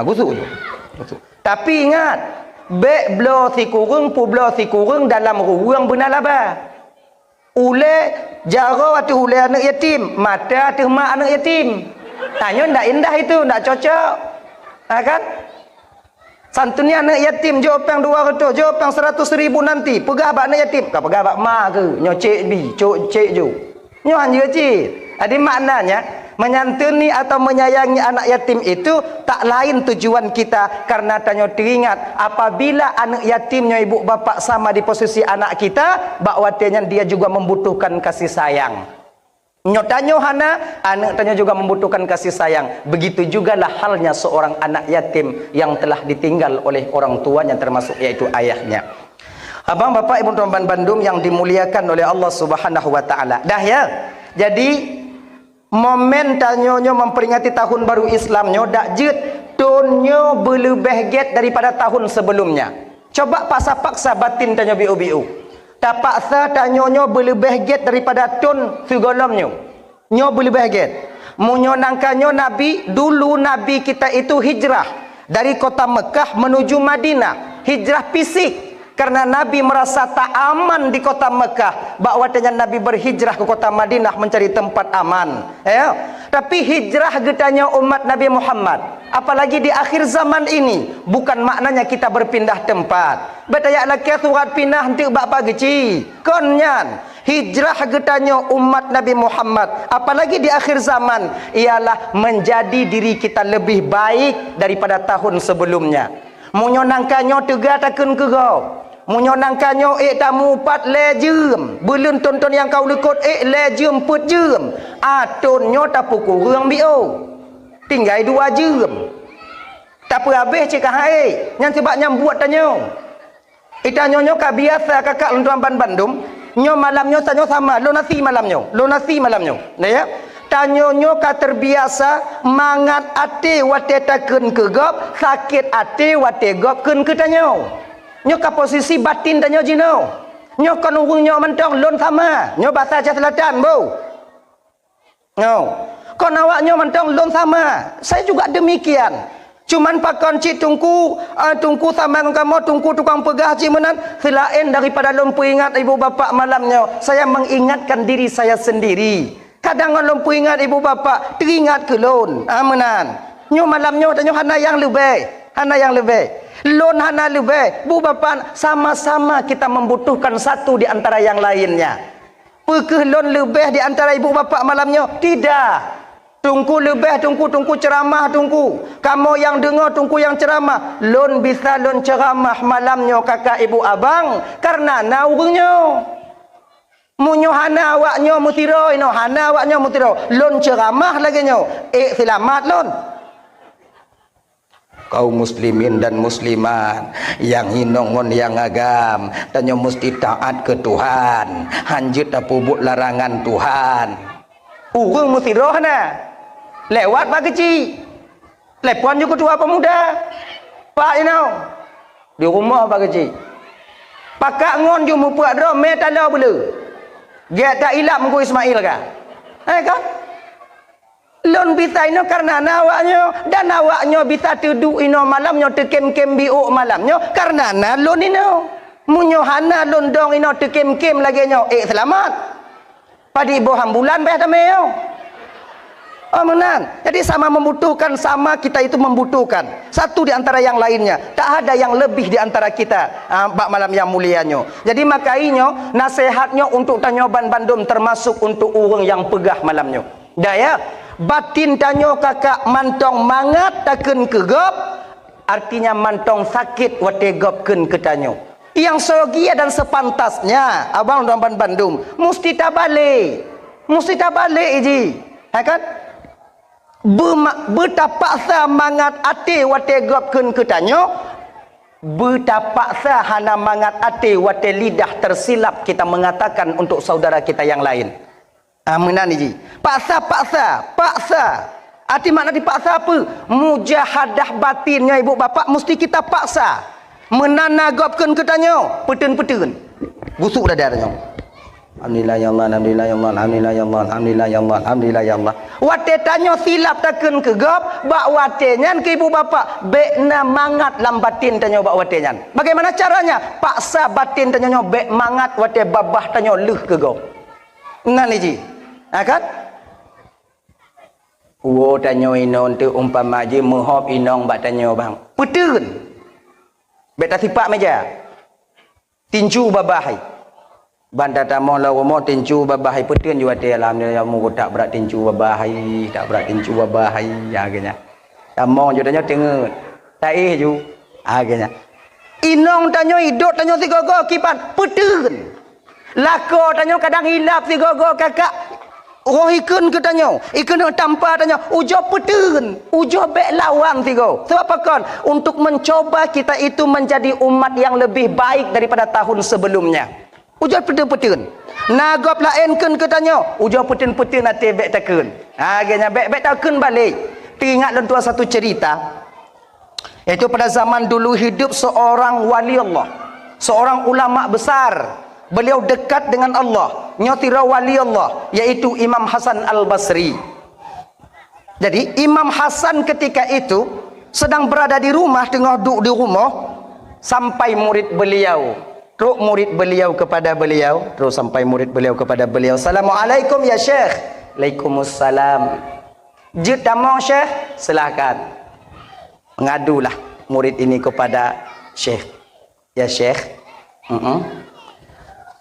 Gusuk ju. Tapi ingat, bek blo si kurung pu blo si kurung dalam ruang benar laba. Ule jaro atau ule anak yatim, mata atau mak anak yatim. Tanya ndak indah itu, ndak cocok. Kan? Santuni anak yatim jawab yang 200, jawab yang 100.000 nanti. Pegah bak anak yatim, kau pegah bak mak ke? Nyocek bi, cocek ju. Nyo hanya cik. Jadi maknanya menyantuni atau menyayangi anak yatim itu tak lain tujuan kita karena tanya teringat apabila anak yatimnya ibu bapak sama di posisi anak kita, bakwatenya dia juga membutuhkan kasih sayang. Nyo tanyo hana, anak tanyo juga membutuhkan kasih sayang. Begitu jugalah halnya seorang anak yatim yang telah ditinggal oleh orang tuanya, termasuk yaitu ayahnya. Abang, bapak, ibu, tuan Bandung yang dimuliakan oleh Allah Subhanahu wa taala. Dah ya. Jadi momen tanyonyo memperingati tahun baru Islamnyo dak jet tonyo berlebih get daripada tahun sebelumnya. Coba paksa-paksa batin tanyo biu-biu. Tak paksa tanyonyo berlebih get daripada ton segolomnyo. Nyo berlebih get. Munyo nangkanyo Nabi, dulu Nabi kita itu hijrah dari kota Mekah menuju Madinah. Hijrah fisik. Karena Nabi merasa tak aman di kota Mekah, bakwatanya Nabi berhijrah ke kota Madinah mencari tempat aman. Ya. Tapi hijrah getanya umat Nabi Muhammad, apalagi di akhir zaman ini, bukan maknanya kita berpindah tempat. Betaya laki surat pindah nanti bapa geci. Konyan hijrah getanya umat Nabi Muhammad, apalagi di akhir zaman, ialah menjadi diri kita lebih baik daripada tahun sebelumnya. Munyo nangkanyo tega takun ke kau. Munyo nangkanyo tamu 4 lejem. Belum tonton yang kau lekot lejem 4 jam. Atonyo tak pukul kurang bio. Tinggal 2 jam. Tak apa habis cakap hai. Yang sebab nyambuat tanyo. Itanyo ka biasa kakak tuan Bandung. Nyo malamnyo tanyo sama. Lo nasi malamnyo. Lo nasi malamnyo. Nah ya. Tanyonyo ka terbiasa mangat ate wate takun ke gop, sakit ate wate gop kun ke tanyo. Nyo ka posisi batin tanyo jino. Nyo kan urungnyo mentong lon sama. Nyo bahasa Aceh Selatan bo. Nyo. Kon awaknyo mentong lon sama. Saya juga demikian. Cuman pakon cik tungku sama dengan kamu, tungku tukang pegah cik menan. Selain daripada lon ingat ibu bapa malamnya, saya mengingatkan diri saya sendiri. Kadang orang lupa ingat ibu bapa, teringat ke lon. Menan. Nyo malamnya tanyo hana yang lebih. Hana yang lebih. Lon hana lebih. Bu bapa sama-sama kita membutuhkan satu di antara yang lainnya. Pekeh lon lebih di antara ibu bapa malamnya? Tidak. Tungku lebih, tungku ceramah, tungku. Kamu yang dengar tungku yang ceramah. Lon bisa lon ceramah malamnya kakak ibu abang. Karena naurnya. Munyo hana awaknyo mutiro, hana awaknyo mutiro. Lon ceramah lagi nyo. Selamat lon. Kaum muslimin dan muslimat yang hinongon yang agam, tanyo mesti taat ke Tuhan. Hanjut apubut larangan Tuhan. Urung mutiro hana. Lewat pak kecil. Telepon juga tua pemuda. Pak di rumah pak kecil. Pakak ngon ju mupuak dro metalo belu. Dia tak ilap mengku Ismail kan? Kan? Lon bisa ino karena awaknya dan awaknya bisa tidur ino malamnya tekem-kem biuk malamnya karena lon ino. Munyo hana lon dong ino tekem-kem lagi nyo. Selamat. Padi boham bulan bah tameo. Menan. Jadi sama membutuhkan, sama kita itu membutuhkan. Satu di antara yang lainnya. Tak ada yang lebih di antara kita. Bak malam yang mulianya. Jadi makainya, nasihatnya untuk tanyoban Bandung termasuk untuk orang yang pegah malamnya. Daya, batin tanyo kakak mantong mangat takun ke gop. Artinya mantong sakit wate gop kun ke tanyo. Yang sogia dan sepantasnya, abang tuan Bandung, mesti tak balik. Mesti tak balik iji. Kan? Betapaksa mangat ate wate gop kun ketanyo, betapaksa hana mangat ate wate lidah tersilap kita mengatakan untuk saudara kita yang lain. Menan ji. Paksa. Arti makna dipaksa apa? Mujahadah batinnya ibu bapa mesti kita paksa. Menana gop kun ketanyo, petun. Busuk dadarnya. Alhamdulillah ya Allah, alhamdulillah ya Allah, alhamdulillah ya Allah, alhamdulillah ya Allah, alhamdulillah ya Allah. Wate tanyo silap takun ke gop, bak wate nyan ke ibu bapa, bekna mangat lam batin tanyo bak wate nyan. Bagaimana caranya? Paksa batin tanyo bek mangat wate babah tanyo leh ke gop. Ngan ji. Kan? Wo tanyo ino untuk umpama je mohop inong bak tanyo bang. Petun. Bek tak sipak meja. Tinju babahai. Banda tamu lawa mo tinju babahai petun juga te alhamdulillah mu tak berat tinju babahai ya genya. Tamu jodanya tengut. Tak ju. Genya. Inong tanyo hidup tanyo si gogo kipan petun. Lako tanyo kadang hilap si gogo kakak Roh ikun ke tanya, ikun nak tanpa tanya, ujo petun, ujo bek lawan tiga. Sebab apa kan? Untuk mencoba kita itu menjadi umat yang lebih baik daripada tahun sebelumnya. Ujo petun-petun. Nagop lain kun ke tanya, ujo petun-petun nanti bek takun. Akhirnya bek takun balik. Teringat dan tuan satu cerita. Itu pada zaman dulu hidup seorang wali Allah, seorang ulama besar. Beliau dekat dengan Allah, nyotira wali Allah, yaitu Imam Hasan Al-Basri. Jadi Imam Hasan ketika itu sedang berada di rumah, tengah duduk di rumah, sampai murid beliau. Terus murid beliau kepada beliau, terus sampai murid beliau kepada beliau. Assalamualaikum ya Syekh. Waalaikumsalam. Jid tamang Syekh, silakan. Mengadulah murid ini kepada Syekh. Ya Syekh,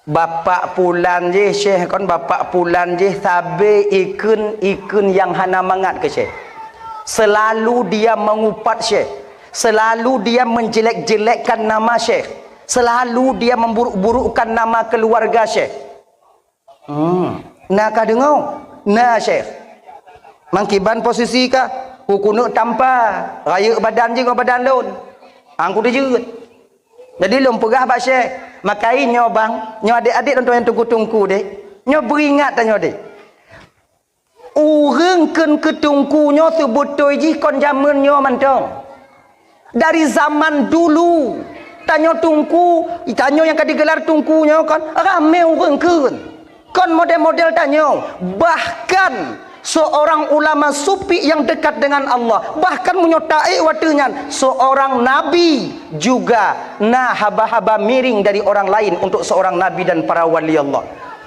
bapak pulan je Syekh, kon bapak pulan je sabe ikun yang hana mangat ke Syekh. Selalu dia mengupat Syekh, selalu dia menjelek-jelekkan nama Syekh, selalu dia memburuk-burukkan nama keluarga Syekh. Nak kah dengar? Nah Syekh, mangkiban posisi kah hukunuk tanpa raya badan je kau badan lon angku dia jeut. Jadi lom perah bak Syekh. Makai nyo bang, nyo adik-adik tuan-tuan yang tungku-tungku dek. Nyo beringat tanya dek. Urang ken ketungku nyo sebutoi ji kon zaman nyo mantong. Dari zaman dulu tanya tungku, tanya yang kadi gelar tungku nyo kan rame urang ken. Kon model-model tanya, bahkan seorang ulama sufi yang dekat dengan Allah, bahkan menyotai watunya seorang nabi juga nah haba-haba miring dari orang lain untuk seorang nabi dan para wali Allah.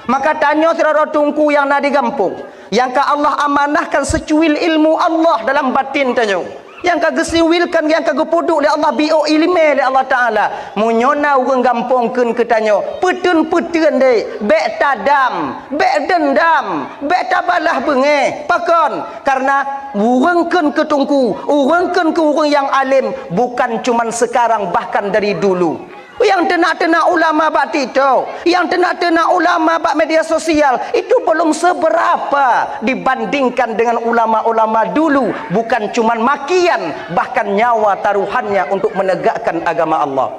Maka tanya saudara tungku yang nak digampung, yang ka Allah amanahkan secuil ilmu Allah dalam batin tanya, yang ka gesiwilkan, yang ka gepuduk oleh Allah bio ilmu oleh Allah Taala, munyona urang gampongkeun ke tanya petun-petun dek, bek tadam, bek dendam, bek tabalah bengeh pakon, karena urangkeun ke tungku, urangkeun ke urang yang alim, bukan cuman sekarang, bahkan dari dulu. Yang tenak-tenak ulama bak tito, yang tenak-tenak ulama bak media sosial, itu belum seberapa dibandingkan dengan ulama-ulama dulu. Bukan cuman makian, bahkan nyawa taruhannya untuk menegakkan agama Allah.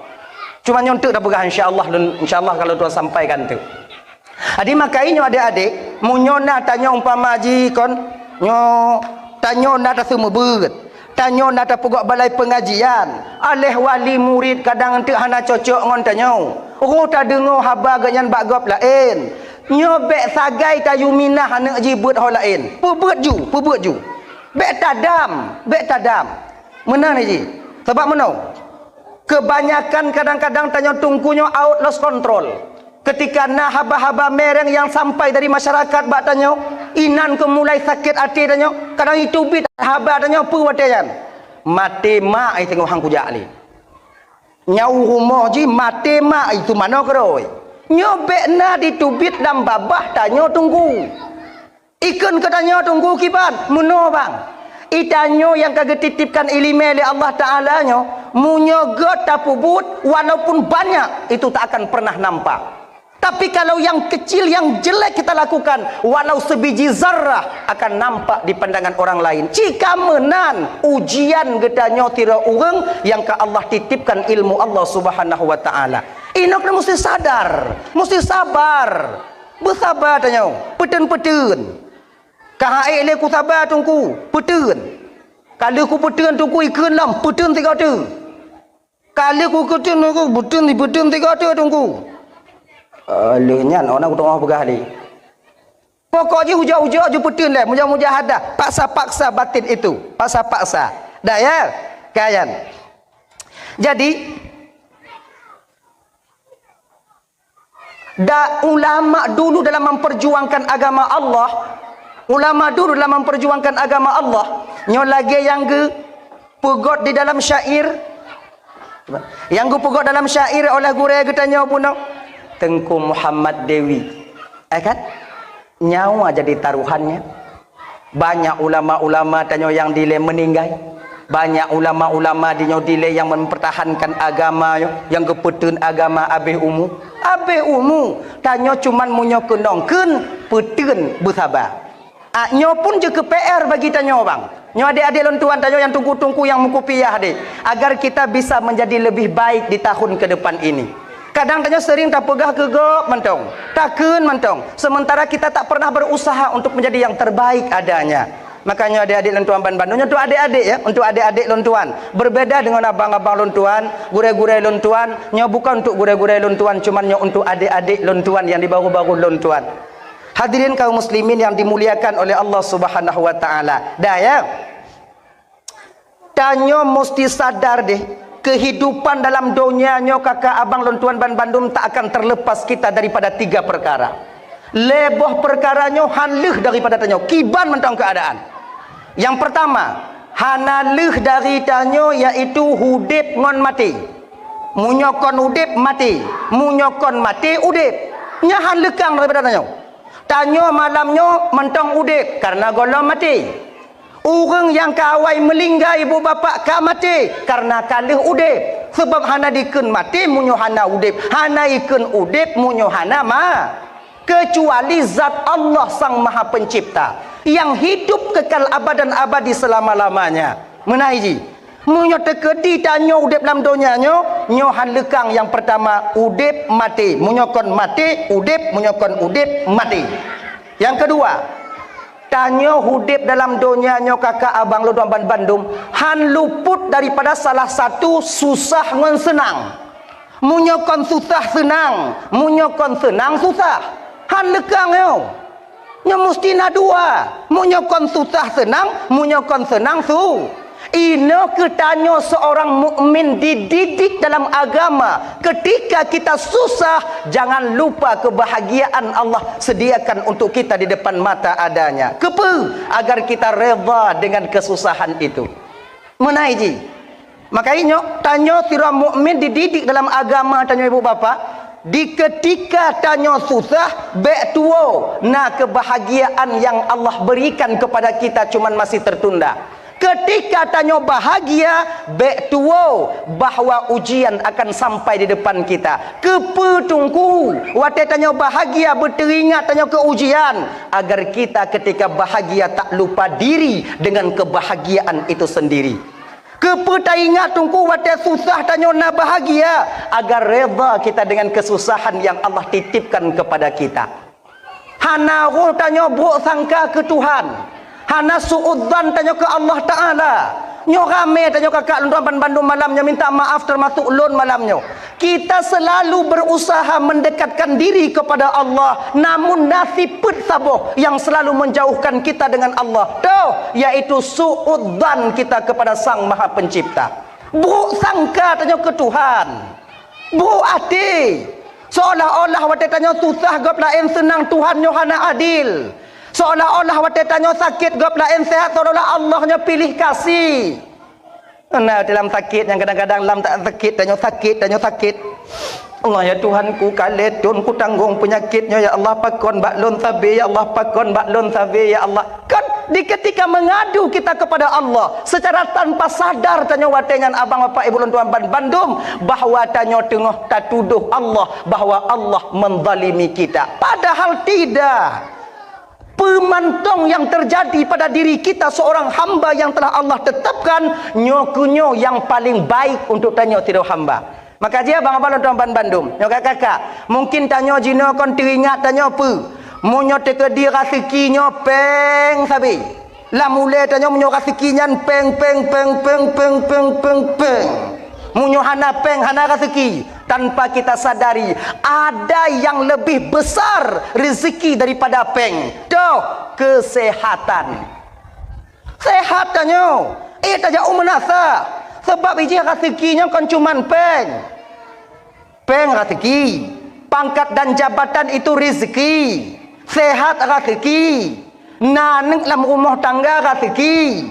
Cuma nyontek dah berah insya-Allah kalau Tuhan sampaikan tu. Adi makainya adik-adik, munyona tanya umpama ji kon, nyo tanya nak semua berat. Tanya nak pegak balai pengajian, aleh wali murid kadang entek hana cocok ngon tanya. Oh tak dengar haba ganyan bagop lain. Nyobek sagai tayu minah hana jibut ho lain. Pebut ju. Bek tadam. Mana ni ji? Sebab mana? Kebanyakan kadang-kadang tanya tungkunya out lost control. Ketika nah haba-haba mereng yang sampai dari masyarakat bak tanya, inan ke mulai sakit hati tanya, kadang itu bit haba tanya apa watayan. Mati mak ai tengok hang kujak li. Nyau rumah ji mati mak itu mana keroi. Nyobek na ditubit dalam babah tanya tunggu. Ikan ke tanya tunggu kiban, muno bang. Itanyo yang kagak titipkan ilmu oleh Allah Taala nyo, munyogot tapubut walaupun banyak itu tak akan pernah nampak. Tapi kalau yang kecil, yang jelek kita lakukan, walau sebiji zarrah akan nampak di pandangan orang lain. Jika menan ujian gedanyo tira urang yang ke Allah titipkan ilmu Allah Subhanahu wa taala. Inok mesti sadar, mesti sabar. Bersabar tanyo, petun-petun. Kahai le ku sabar tungku, petun. Kalau ku petun tungku ikun lam, petun tiga tu. Kalau ku petun tungku, petun tiga tu tungku. Lenyan orang aku tengah berah ni. Pokoknya hujah-hujah je petun lah, mujahadah, paksa-paksa batin itu, paksa-paksa. Dah ya, kayan. Jadi ulama dulu dalam memperjuangkan agama Allah, nyo lagi yang ge pegot di dalam syair, yang ge pegot dalam syair oleh gure getanya pun Tengku Muhammad Dewi, kan? Nyawa jadi taruhannya. Banyak ulama-ulama tanya yang dile meninggal. Banyak ulama-ulama dile yang mempertahankan agama, yang kepetun agama abih umu. Abih umu tanya cuman munyo kenongkeun petun bersabar. Nyo pun je ke PR bagi tanyo bang. Nyo adik-adik lon tuan tanyo yang tunggu-tunggu yang mukupiah adik. Agar kita bisa menjadi lebih baik di tahun ke depan ini. Kadang tanyo sering tak pegah kegop mentong. Takun mentong. Sementara kita tak pernah berusaha untuk menjadi yang terbaik adanya. Makanya adik-adik lon tuan Bandung. Untuk adik-adik ya. Untuk adik-adik lon tuan. Berbeda dengan abang-abang lon tuan. Gure-gure lon tuan. Nyo bukan untuk gure-gure lon tuan. Cuma nyo untuk adik-adik lon tuan yang di baru-baru lon tuan. Hadirin kaum muslimin yang dimuliakan oleh Allah Subhanahu wa taala. Dah ya. Tanyo mesti sadar deh, kehidupan dalam dunia nyo kakak abang lontuan Bandung tak akan terlepas kita daripada 3 perkara. Leboh perkaranya hanleh daripada tanyo, kiban mentang keadaan. Yang pertama, hanaleh dari tanyo iaitu hudip ngon mati. Munyokon hudip mati, munyokon mati hudip. Nya hanlekang daripada tanyo. Tanyo malamnya mentong udip karena golong mati. Orang yang kawai melinggai ibu bapa kak mati karena kalih udip. Sebab hana dikun mati munyo hana udip, hana ikun udip munyo hana ma. Kecuali zat Allah Sang Maha Pencipta yang hidup kekal abadan abadi selama-lamanya. Menaiji munyo tekedi tanyo udip dalam dunia nyo hanlekang yang pertama udip mati, munyokon mati udip, munyokon udip mati. Yang kedua, tanyo udip dalam dunia nyo kakak abang lu Tuan Bandung han luput daripada salah satu susah ngan senang. Munyokon susah senang, munyokon senang susah. Han lekang nyo mesti na dua. Munyokon susah senang, munyokon senang su. Ino ketanyo seorang mukmin dididik dalam agama. Ketika kita susah, jangan lupa kebahagiaan Allah sediakan untuk kita di depan mata adanya. Kepe agar kita reda dengan kesusahan itu. Menaiji. Makanya tanyo sira mukmin dididik dalam agama tanyo ibu bapa. Di ketika tanyo susah, bek tuo na kebahagiaan yang Allah berikan kepada kita cuman masih tertunda. Ketika tanyo bahagia, bek tuo bahwa ujian akan sampai di depan kita. Kepe tunggu wate tanyo bahagia berteringat tanyo ke ujian agar kita ketika bahagia tak lupa diri dengan kebahagiaan itu sendiri. Kepe tak ingat tunggu wate susah tanyo na bahagia agar reda kita dengan kesusahan yang Allah titipkan kepada kita. Hana ro tanyo buruk sangka ke Tuhan. Hana suudzan tanyo ke Allah Ta'ala. Nyo rame tanyo kakak Tuan Bandung malamnya minta maaf termasuk lon malamnya. Kita selalu berusaha mendekatkan diri kepada Allah, namun nasib saboh yang selalu menjauhkan kita dengan Allah. Tuh, yaitu suudzan kita kepada Sang Maha Pencipta. Buruk sangka tanyo ke Tuhan. Buruk hati. Seolah-olah wate tanyo susah gap lain senang Tuhan nyo hana adil. Seolah-olah wate tanyo sakit gap lain sehat seolah-olah Allahnya pilih kasih. Nah dalam sakit yang kadang-kadang dalam tak sakit tanyo sakit. Allah ya Tuhanku kaletun ku tanggung penyakitnya ya Allah pakon baklon sabe ya Allah pakon baklon sabe ya Allah. Kan di ketika mengadu kita kepada Allah secara tanpa sadar tanyo wate dengan abang bapak ibu Tuan Bandung bahwa tanyo tengah tatuduh Allah bahwa Allah menzalimi kita. Padahal tidak. Pemantong yang terjadi pada diri kita seorang hamba yang telah Allah tetapkan nyokunyo yang paling baik untuk tanyo tido hamba. Maka dia abang-abang Tuan Bandung nyo kakak mungkin tanyo jino kon teringat tanyo pe munyo tekedi rasikinyo peng sabi la mule tanyo munyo rasikinyan peng munyo hana peng hana rezeki tanpa kita sadari ada yang lebih besar rezeki daripada peng. Tuh, kesehatan. Sehatannya tajak umanasa sebab iji rezekinya kan cuman peng. Peng rezeki, pangkat dan jabatan itu rezeki, sehat rezeki, naneng dalam rumah tangga rezeki,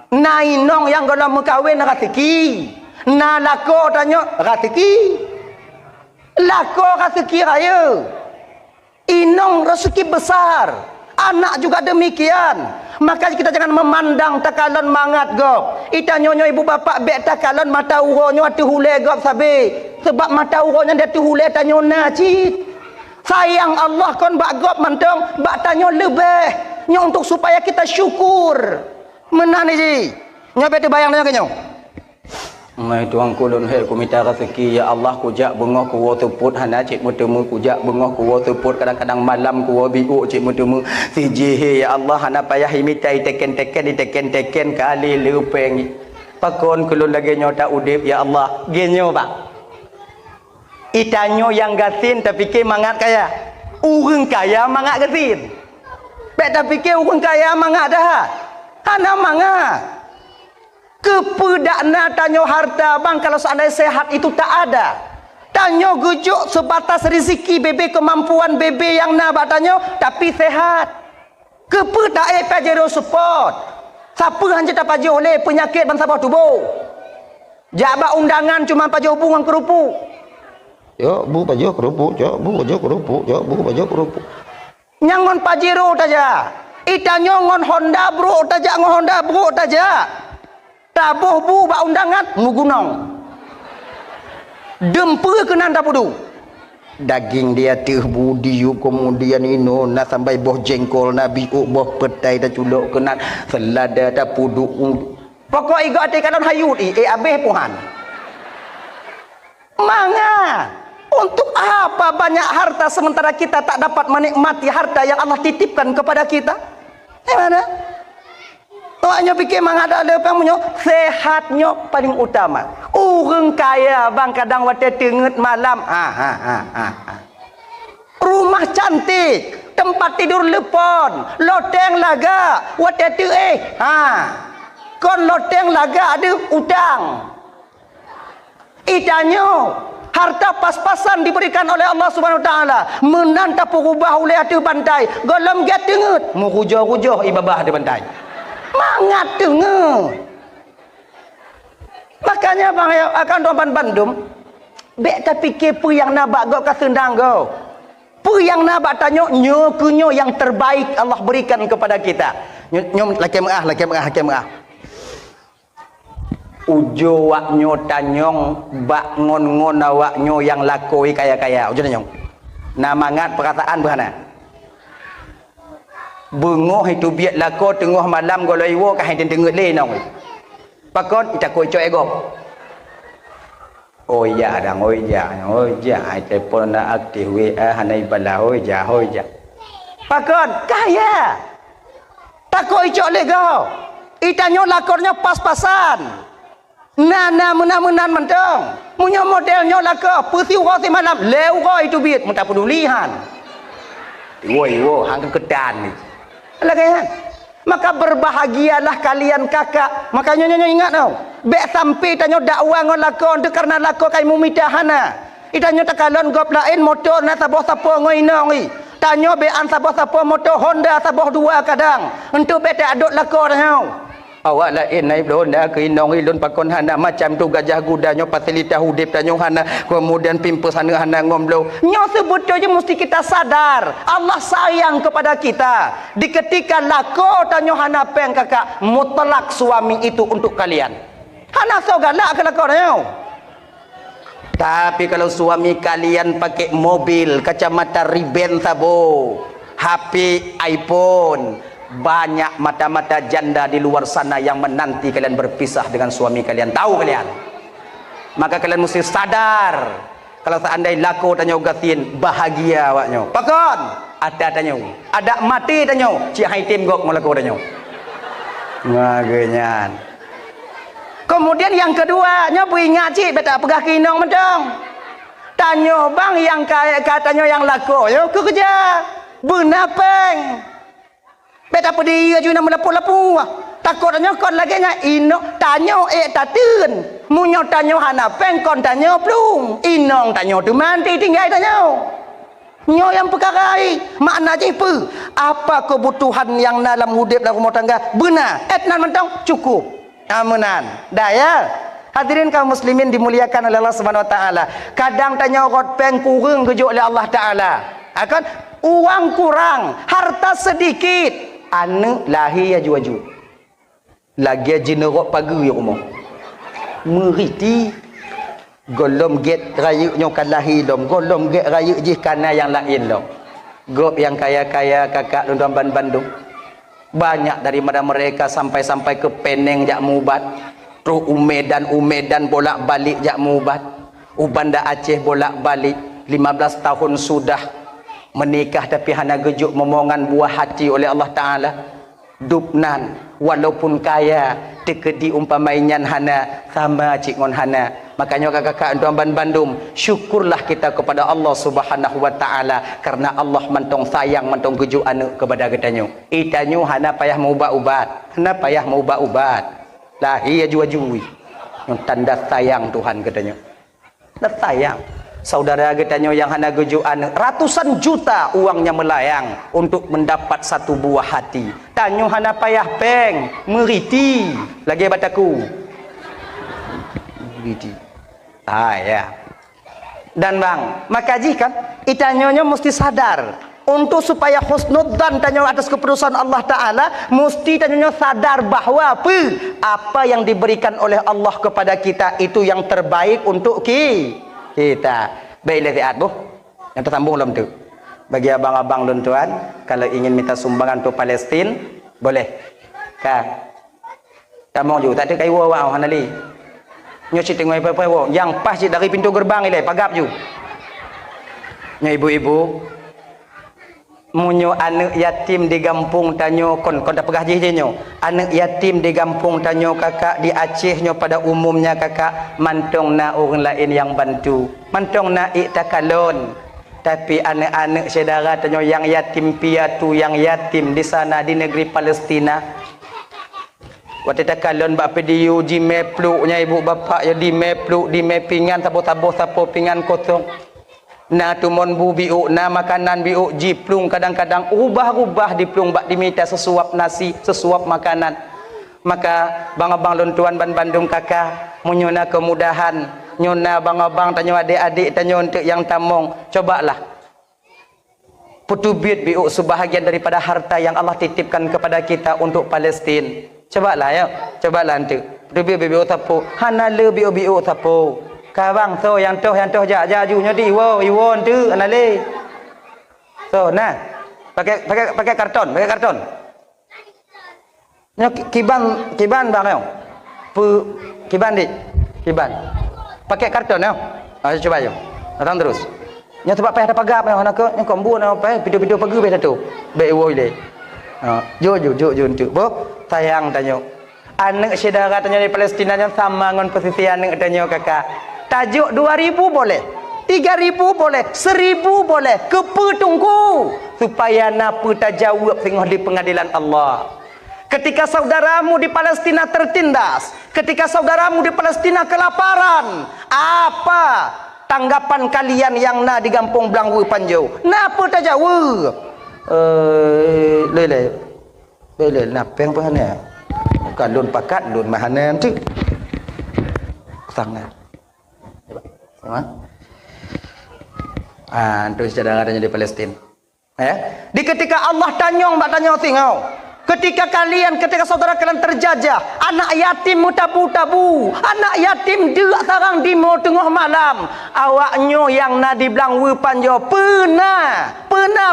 nainong yang dalam mekawin rezeki. Na lako tanya rezeki. Lako rezeki raya. Inong rezeki besar. Anak juga demikian. Maka kita jangan memandang takalon mangat go. Ita nyonyo ibu bapak bek takalon mata uronyo atu hule go sabe. Sebab mata uronyo dia tu hule tanyo na cit. Sayang Allah kon bak gop mantong, bak tanya lebih. Nya untuk supaya kita syukur. Menan ni. Nya bete bayang nanya kenyo. Mai tuang kulun he ku minta rezeki ya Allah ku jak bengah ku wo tuput hana cik mutemu ku jak bengah ku wo tuput kadang-kadang malam ku wo biu cik mutemu siji he ya Allah hana payah imitai teken kali lepeng pakon kulun lagi nyota udip ya Allah genyo pak itanyo yang gasin tapi ke mangat kaya urang kaya mangat gasin bet tapi ke urang kaya mangat dah hana mangat kepedakna tanyo harta bang kalau seandainya sehat itu tak ada tanyo gujuk sebatas rezeki bebe kemampuan bebe yang nak tanyo tapi sehat kepedak pajero support siapa hanya tak pajero oleh penyakit bangsa bawah tubuh jabat undangan cuma pajero bungang kerupuk yo bu pajero kerupuk yo bu pajero kerupuk yo bu pajero kerupuk nyangon pajero taja itanyo ngon Honda bro taja ngon Honda bro taja tabuh bu bak undangan mugunong dempe kenan tapudu daging dia teh budi kemudian ino na sampai boh jengkol nabi boh petai dah culuk kenan selada tapudu pokok igo ate kalon hayut abeh puhan manga untuk apa banyak harta sementara kita tak dapat menikmati harta yang Allah titipkan kepada kita mana Tuaknya fikir mengada lepas punya sehatnya paling utama. Orang kaya bang kadang waktu tengut malam. Rumah cantik, tempat tidur lepon, loteng laga, waktu tu kon loteng laga ada utang. Itanyo harta pas-pasan diberikan oleh Allah Subhanahu Wa Taala menantap berubah oleh hati bantai. Golom get tengut, murujoh-rujoh ibabah di bantai. Mangat dengar. Makanya bang akan tuan Bandung bek tapi kepo yang nak bak gok ka sendang go. Pu yang nak bak tanya nyo yang terbaik Allah berikan kepada kita. Nyom laki merah. Ujo waknyo tanyong bak ngon awaknyo yang lakoi kaya-kaya. Ujo tanyong. Na mangat perkataan berhana. Bengoh itu biat lako tengah malam kalau iwo kah hidin tengut le nong. Pakon ita koi coy ego. Oh ya dang oh ya telefon na aktif WA hanai bala oh ya. Pakon kaya. Tak koi coy le go. Ita nyo lakornya pas-pasan. Nana menan mentong. Munyo modelnya lako pesiu ko si malam leu ko itu biat muta pedulihan. Wo hang kedan ni. Lagayan. Maka berbahagialah kalian kakak. Makanya nyonya ingat tau. Bek sampai tanyo dakwah ngon lakon tu karena lakon kai mumitahana. Itanyo takalon gop lain motor na saboh-sapo ngoinong. Tanyo be an saboh-sapo motor Honda saboh dua kadang. Untuk bek tak aduk lakon tau. Awak lain naik Honda ke inong ilun pakon hana macam tu gajah gudanya fasilitas hudip tanyo hana kemudian pimpus hana ngomlo. Nyo sebetulnya mesti kita sadar Allah sayang kepada kita. Di ketika lako tanyo hana peng kakak mutlak suami itu untuk kalian. Hana so galak ke lako tanyo. Tapi kalau suami kalian pakai mobil, kacamata Ray-Ban sabo, HP iPhone, banyak mata-mata janda di luar sana yang menanti kalian berpisah dengan suami kalian. Tahu kalian? Maka kalian mesti sadar. Kalau seandainya laku tanya gatin bahagia awaknya. Pakon ada tanya. Ada mati tanya. Cik haitim gok melaku tanya. Ngagenyan. Kemudian yang kedua, nyobu ingat cik beta pegah kinong mentong. Tanya bang yang katanya yang laku, yo kerja. Benapeng. Beta pedih aja nak melapu-lapu. Takut tanya kon lagi nya ino tanya tatun. Munyo tanya hana peng kon tanya plung. Inong tanya tu manti tinggal tanya. Nyo yang perkarai makna jipu. Apa kebutuhan yang dalam hidup dalam rumah tangga? Benar. Etnan mentang cukup. Amanan. Dah ya. Hadirin kaum muslimin dimuliakan oleh Allah Subhanahu Wa Taala. Kadang tanya rot peng kurang kejuk oleh Allah Taala. Akan uang kurang, harta sedikit. Anu lahir aju-aju. Lagi jinerok pagi ya rumah. Meriti. Golom get rayuknya kalah hilom, golom get rayuk jih kana yang lain lom. Gop yang kaya-kaya kakak tuan-tuan Bandung. Banyak daripada mereka sampai-sampai ke Penang jak mubat. Terus Umedan bolak-balik jak mubat. Banda Aceh bolak-balik. 15 tahun sudah menikah tapi hana gejuk momongan buah hati oleh Allah Ta'ala. Dupnan walaupun kaya tekedi umpamainya hana sama cik ngon hana. Makanya kakak-kakak tuan Bandung, syukurlah kita kepada Allah Subhanahu wa taala karena Allah mentong sayang mentong gejuk anu kepada kita. Itanyo hana payah mau ubat. Hana payah mau ubat. Lah iya jua-jui. Yang tanda sayang Tuhan katanya. Dah sayang. Saudara katanya yang hana gejuan ratusan juta uangnya melayang untuk mendapat satu buah hati. Tanyo hana payah peng meriti lagi bataku. Meriti. Ya. Dan bang, maka jika itanyonya mesti sadar untuk supaya husnudzan tanyo atas keputusan Allah Ta'ala, mesti tanyonya sadar bahwa apa yang diberikan oleh Allah kepada kita itu yang terbaik untuk kita. Baiklah sihat bu. Yang tersambung belum tu? Bagi abang-abang dan tuan, kalau ingin minta sumbangan untuk Palestin, boleh. Kak. Kamu juga tak ada kayu awak hanali. Nyoci tengok apa yang pas dari pintu gerbang ile pagap ju. Nyo ibu-ibu munyo anak yatim di kampung tanyo kon tak pegah jih-jihnya. Anak yatim di kampung tanyo kakak di Aceh nyo pada umumnya kakak mantong na orang lain yang bantu. Mantong na iktakalon. Tapi anak-anak saudara tanyo yang yatim piatu yang yatim di sana di negeri Palestina. Waktu takalon bapa di uji mepluknya ibu bapa ya di mepluk di mepingan tapo-tapo sapo pingan kosong. Na tumon bu biuk na makanan biuk jiplung kadang-kadang ubah-ubah diplung bak diminta sesuap nasi sesuap makanan. Maka bang-abang lontuan Bandung kakak menyona kemudahan nyona bang-abang tanyo adik-adik tanyo untuk yang tamong cobalah putubit biuk sebahagian daripada harta yang Allah titipkan kepada kita untuk Palestin. Cobalah ya, cobalah untuk putubit biuk tapo hanale biuk tapo. Kabang so yang toh jajunya di iwon tu anale. So nah pakai karton. Nya kiban bang yo. Kiban dik. Kiban. Pakai karton yo. Coba yo. Datang terus. Nya tempat payah ada pagap yo anak nya kombu na payah video-video pagi be satu. Be iwo ile. Jo tu. Bo sayang tanyo. Anak saudara tanyo di Palestina yang sama dengan posisi anak tanyo kakak. Tajuk 2000 boleh, 3000 boleh, 1000 boleh, kepetungku supaya napa tajawab tengah di pengadilan Allah. Ketika saudaramu di Palestina tertindas, ketika saudaramu di Palestina kelaparan, apa tanggapan kalian yang na di Kampung Belanggu Panjau? Napa tajawab? Lele, napeng pahana. Bukan lun pakat, lun mahanan tu. Sangat. Itu saudara katanya di Palestina. Di ketika Allah tanyong mbak tanya tinggal. Ketika saudara kalian terjajah, anak yatim mutabu-tabu, anak yatim dia sarang di mau tengah malam, awaknya yang na di Belanggu Panjau pernah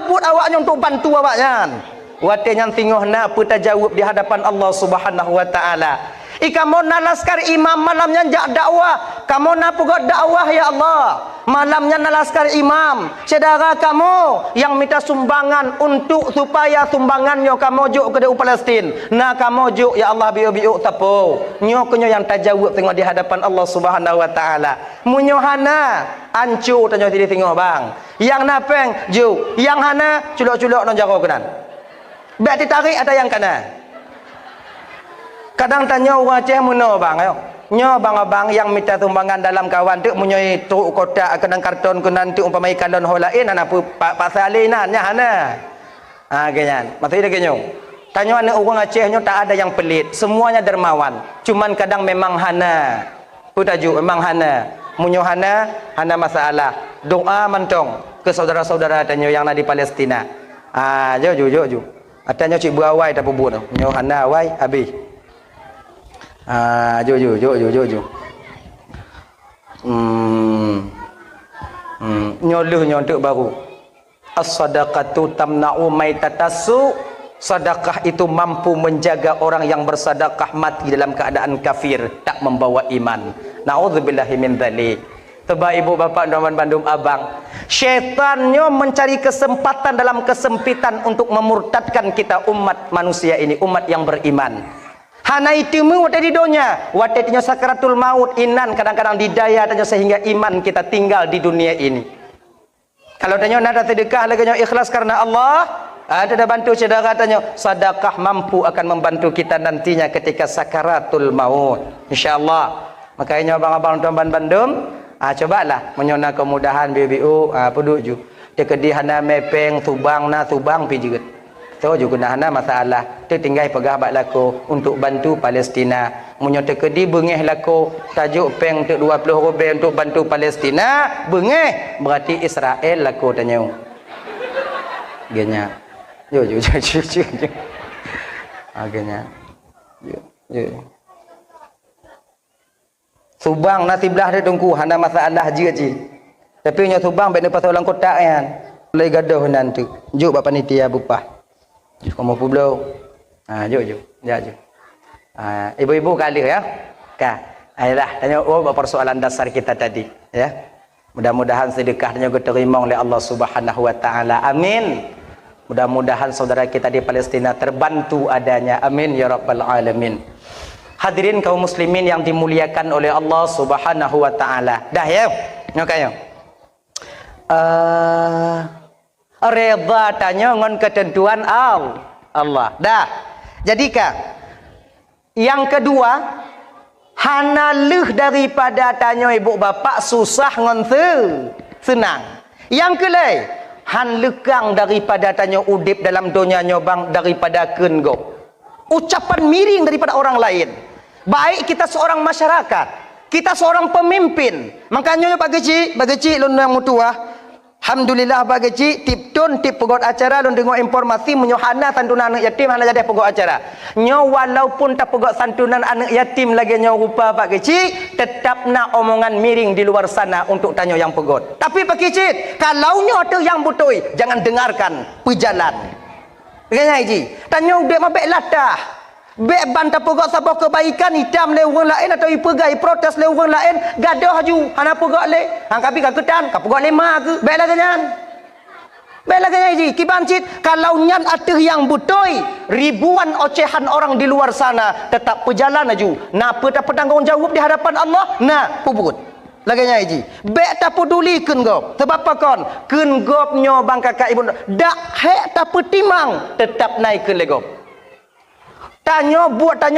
buat awaknya untuk bantu awaknya. Watenya tinggal na peta jawab di hadapan Allah Subhanahu wa taala. Kamu na laskar imam malamnya jak dakwah. Kamu na pugot dakwah ya Allah. Malamnya na laskar imam. Saudara kamu yang minta sumbangan untuk supaya sumbangannya kamu juk ke Palestin. Na kamu juk ya Allah biu-biu tapo. Nyo kenyo yang tajawab tengok di hadapan Allah Subhanahu wa taala. Munyo hana ancu tanyo jadi tengok bang. Yang napeng juk, yang hana culok-culok non jaro kenan. Berarti tarik ada yang kana. Kadang tanya orang Aceh muno bang ayo. Nyo bang-abang yang minta sumbangan dalam kawan tu munyoi truk kotak kenang karton kenan tu umpamai kalon holain ana pak salinan nya hana. Ganyan. Maksudnya genyo. Tanya anak orang Aceh nyo tak ada yang pelit, semuanya dermawan. Cuman kadang memang hana. Putaju memang hana. Munyo hana masalah. Doa mentong ke saudara-saudara tanya yang ada di Palestina. Jo. Atanya cik berawai tak pebun. Nyo hana awai habis. Jo. Nyoluh nyontok baru. As-sadaqatu tamna'u maitatasu. Sedekah itu mampu menjaga orang yang bersedekah mati dalam keadaan kafir, tak membawa iman. Na'udzubillahi min dzalik. Tebak ibu bapa Doman Bandung Abang, syaitannya mencari kesempatan dalam kesempitan untuk memurtadkan kita umat manusia ini, umat yang beriman. Hana itu mu di dunia, watenya sakaratul maut inan kadang-kadang didaya tanya sehingga iman kita tinggal di dunia ini. Kalau tanya nada sedekah lagi ikhlas karena Allah, ada bantu saudara tanya, sedekah mampu akan membantu kita nantinya ketika sakaratul maut. Insyaallah. Makanya abang-abang Doman Bandung, cobalah menyona kemudahan BBU peduk ju. Dia kedihana mepeng tubang pi juga. Tahu juga hana masalah. Dia tinggal pegah bak lako untuk bantu Palestina. Menyota kedi bengeh lako tajuk peng untuk 20 rupiah untuk bantu Palestina, bengeh berarti Israel lako tanya. Genya. Yo. Agaknya. Yo. Subang nasi belah dia tunggu hana masalah je. Tapi nya subang benda pasal orang kotak kan. Mulai gaduh nanti. Juk bapa panitia bupah. Juk kamu pulau. Juk. Ya. Ibu-ibu kali ya. Ayolah tanya persoalan dasar kita tadi ya. Mudah-mudahan sedekahnya diterima oleh Allah Subhanahu wa taala. Amin. Mudah-mudahan saudara kita di Palestina terbantu adanya. Amin ya rabbal alamin. Hadirin kaum muslimin yang dimuliakan oleh Allah Subhanahu wa taala. Dah ya. Nyokaya. Reda tanya ngon ketentuan Allah. Dah. Jadikah yang kedua, hana leh daripada tanya ibu bapa susah ngon senang. Yang kelai han lekang daripada tanya udip dalam dunia nyobang daripada kengo. Ucapan miring daripada orang lain. Baik kita seorang masyarakat, kita seorang pemimpin. Makanya bagi cik lun yang mutua. Alhamdulillah bagi cik tip pegot acara lun dengar informasi menyohana santunan anak yatim hana jadi pegot acara. Nyo walaupun tak pegot santunan anak yatim lagi nyo rupa bagi cik tetap nak omongan miring di luar sana untuk tanya yang pegot. Tapi bagi cik kalau nyo ada yang butoi jangan dengarkan pejalan. Kena ji. Tanya dek mabek latah. Bek bantah pegot sabah kebaikan hitam le orang lain atau ipegai protes le orang lain gadah haju hana pegot le. Hang kapi ka ketan ka pegot lema ke. Bek lah kenyan. Bek lah kenyan ji. Kiban cit kalau nyan ada yang butoi ribuan ocehan orang di luar sana tetap berjalan haju. Napa tak bertanggungjawab di hadapan Allah? Nah, pubut. Lagi nyai ji. Bek tak peduli keun gop. Sebab apa kon? Keun gop nyo bang kakak ibu. Dak hek tak petimang tetap naik ke legop. Tanya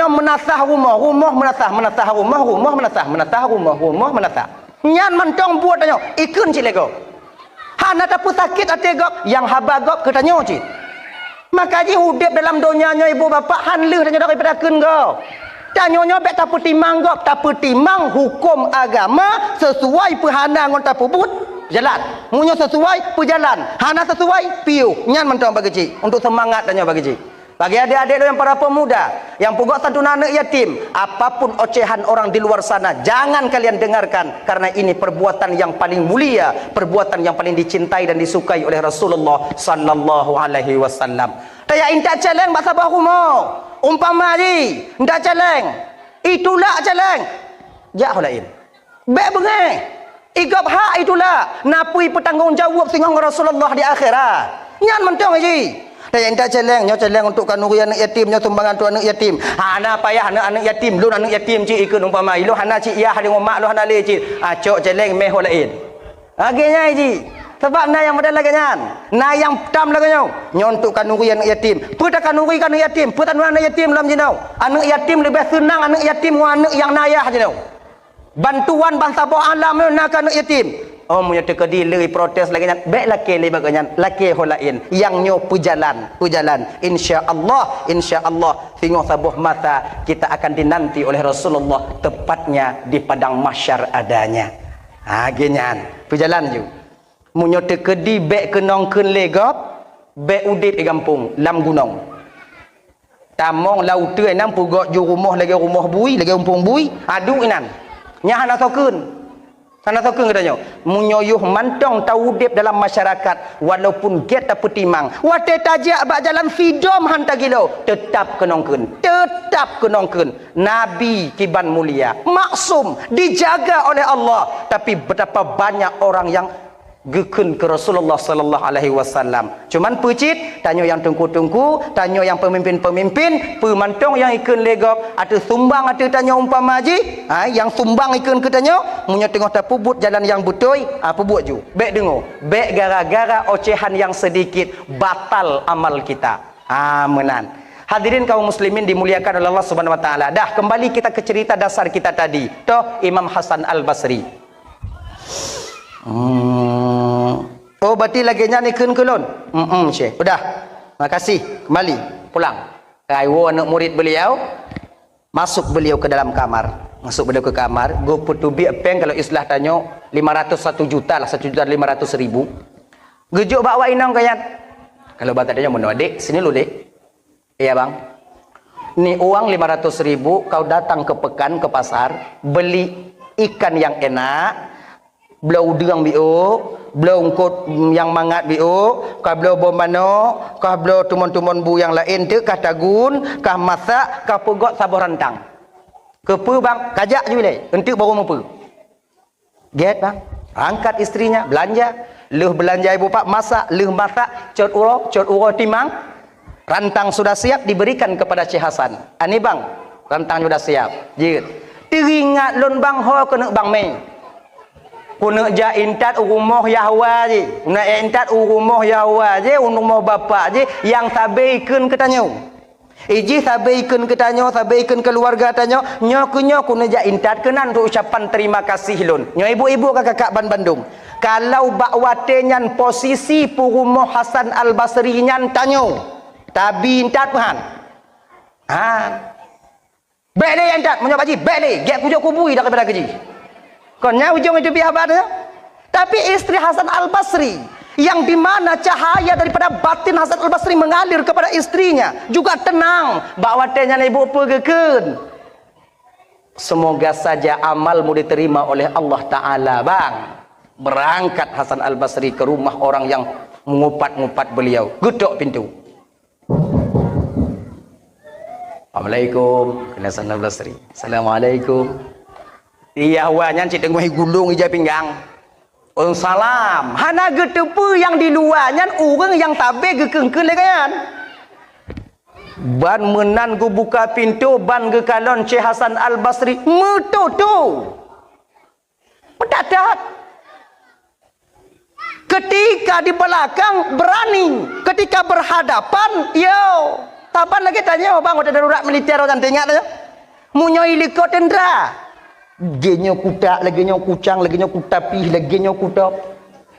menasah rumah menasah rumah menasah. Nyan mentong buat tanya ikun cik legop. Hana tak sakit hati gop yang haba gop ke tanya cik. Maka ji udip dalam dunianya ibu bapa han leh tanya daripada keun gop. Tanya bek tak petimang gop, tak petimang hukum agama sesuai perhana ngon tak pebut jalan. Munyo sesuai perjalan. Hana sesuai piu. Nyan mentong bagi cik untuk semangat tanya bagi cik. Bagi adik-adik yang para pemuda yang pugak santunan anak yatim, apapun ocehan orang di luar sana jangan kalian dengarkan karena ini perbuatan yang paling mulia, perbuatan yang paling dicintai dan disukai oleh Rasulullah sallallahu alaihi wasallam. Taya intak celeng bahasa bahumo. Umpama ji, ndak celeng. Itulah celeng. Jak lain. Bek bengeh. Igap hak itulah. Napui bertanggungjawab dengan Rasulullah di akhirat. Nyan mentong ji. Taya intak celeng, nyo celeng untuk kanuri anak yatim, nyo sumbangan tu anak yatim. Hana payah anak yatim, lu anak yatim ci ikut umpama. Lu hana ci iya hadi ngomak lu hana le ci. Cok celeng meh lain. Agenya ji. Sebab na yang modal lagi nyan. Na yang tam lagi nyo. Nyo untuk kanuri anak yatim. Puta kanuri anak yatim, puta anak yatim dalam jinau. Anak yatim lebih senang anak yatim dengan anak yang nayah jinau. Bantuan bangsa bo alam nak anak yatim. Oh punya tekedi lei protes lagi nyan. Baik laki le baganyan. Laki holain yang nyo pujalan. Insya-Allah tengok sabuh mata kita akan dinanti oleh Rasulullah tepatnya di padang mahsyar adanya. Genyan. Pujalan ju. Munyo tekedi bek kenong keun legop, bek udip di kampung lam gunung. Tamong laut tu enam pugok ju rumah lagi rumah bui, lagi umpung bui, adu inan. Nya hana sokeun. Sana tokeng katanya. Munyoyuh mantong taudip dalam masyarakat walaupun get apa timang. Wate tajak bak jalan fidom hantar gilo. Tetap kenongkeun. Tetap kenongkeun. Nabi kiban mulia, maksum, dijaga oleh Allah. Tapi betapa banyak orang yang gekun ke Rasulullah sallallahu alaihi wasallam. Cuman pecit, tanya yang tungku-tungku, tanya yang pemimpin-pemimpin, pemantong yang ikun legok, ada sumbang ada tanya umpama haji, yang sumbang ikun ke tanya, munyo tengah tapubut jalan yang butoi, apa buat ju? Bek dengo, bek gara-gara ocehan yang sedikit batal amal kita. Menan. Hadirin kaum muslimin dimuliakan oleh Allah Subhanahu wa taala. Dah kembali kita ke cerita dasar kita tadi. Toh Imam Hasan Al-Basri. Oh berarti lagi nyanyi kun kulun. Syekh. Udah. Makasih. Kembali pulang. Kaiwo anak murid beliau. Masuk beliau ke dalam kamar. Masuk beliau ke kamar. Go putubi peng kalau istilah tanya 501 juta lah, 1.500.000. Gejuk bawa inang kayan. Kalau bata tanya mau adik, sini lu dek. Iya bang. Ni uang 500.000 kau datang ke pekan ke pasar beli ikan yang enak. Belau udang bio, belau ungkut yang mangat bio, kah belau bomano, kah belau tumon-tumon bu yang lain tu, kah tagun, kah masak, kah pegot sabur rantang. Kepu bang, kajak je boleh, untuk baru mampu. Get bang, angkat istrinya, belanja, leh belanja ibu pak, masak, leh masak, cot uro timang, rantang sudah siap diberikan kepada Syekh Hasan. Ani bang, rantang sudah siap. Jit, teringat lon bang ho kena bang mei. Kuna ja intat rumah Yahwa je. Kuna intat rumah Yahwa je, rumah bapak je yang sabe ikun ketanya. Iji sabe ikun ketanya, sabe ikun keluarga tanya, nyo kuna ja intat kenan untuk ucapan terima kasih lun. Nyo ibu-ibu kakak ban Bandung. Kalau bakwate nyan posisi pu rumah Hasan Al-Basri nyan tanya. Tabi intat pahan. Bek le intat, menyo baji, bek le, gek pujuk kubui dak kepada keji. Konya ujung itu biabat ya. Tapi istri Hasan Al-Basri yang dimana cahaya daripada batin Hasan Al-Basri mengalir kepada istrinya juga tenang. Bakwatenya ibu pegeken. Semoga saja amalmu diterima oleh Allah Ta'ala bang. Berangkat Hasan Al-Basri ke rumah orang yang mengupat-ngupat beliau. Gedok pintu. Assalamualaikum. Hasan Al-Basri. Assalamualaikum. Iya wanya cik tengah gulung ija pinggang. Salam. Hana getepu yang di luarnya orang yang tabe gekengkeun legayan. Ban menan ku buka pintu ban ke kalon Syekh Hasan Al-Basri metutu. Mendadak. Ketika di belakang berani, ketika berhadapan, yo, taban lagi tanya bang ada darurat militer kan tengok tu. Munyo iliko tendra. Genyo kutak, lagi nyo kucang, lagi nyo kutapi, lagi nyo kutak.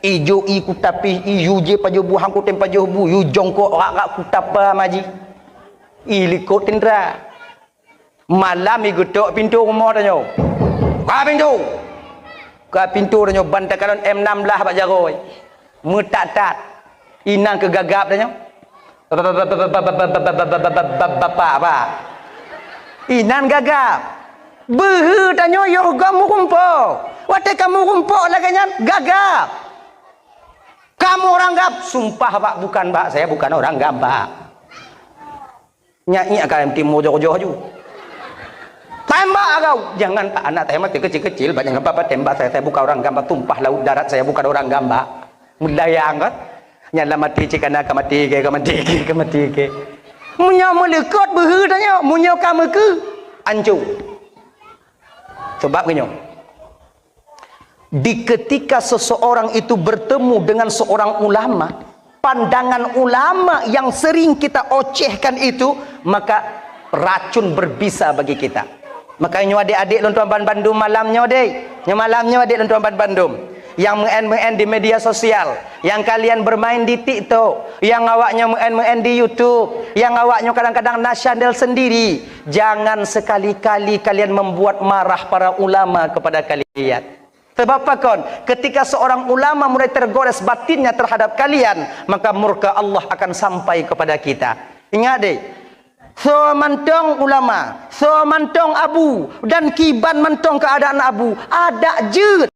Ijo i kutapi, iu je pajo buhang ku tem pajo bu, yu jongkok rak kutapa maji. Iliko tendra. Malam i gedok pintu rumah tanya. Ka pintu. Ka pintu tanya bantai kalon M16 bak jaroi. Metat-tat. Inang kegagap tanya. Bapak apa? Inan gagap. Behu tanya yo kamu kumpul. Wate kamu kumpul lagi nyan gagap. Kamu orang gap, sumpah pak bukan pak, saya bukan orang gap pak. Nyai akan timur jauh-jauh. Tembak kau, jangan pak anak tembak kecil-kecil, banyak apa tembak saya bukan orang gamba, tumpah laut darat saya bukan orang gamba. Mudaya angkat, nyala mati cikana kamati ke. Munya melekot behu tanya, munya kamu ke ancu. Sebab gini, di ketika seseorang itu bertemu dengan seorang ulama, pandangan ulama yang sering kita ocehkan itu, maka racun berbisa bagi kita. Makanya adik-adik lontuan ban Bandung malamnya dek, malamnya adik lontuan ban Bandung yang meng-en di media sosial, yang kalian bermain di TikTok, yang awaknya meng-en di YouTube, yang awaknya kadang-kadang nasional sendiri, jangan sekali-kali kalian membuat marah para ulama kepada kalian. Sebab apa kon? Ketika seorang ulama mulai tergores batinnya terhadap kalian, maka murka Allah akan sampai kepada kita. Ingat deh, so mantong ulama, so mantong abu, dan kiban mantong keadaan abu, ada jut.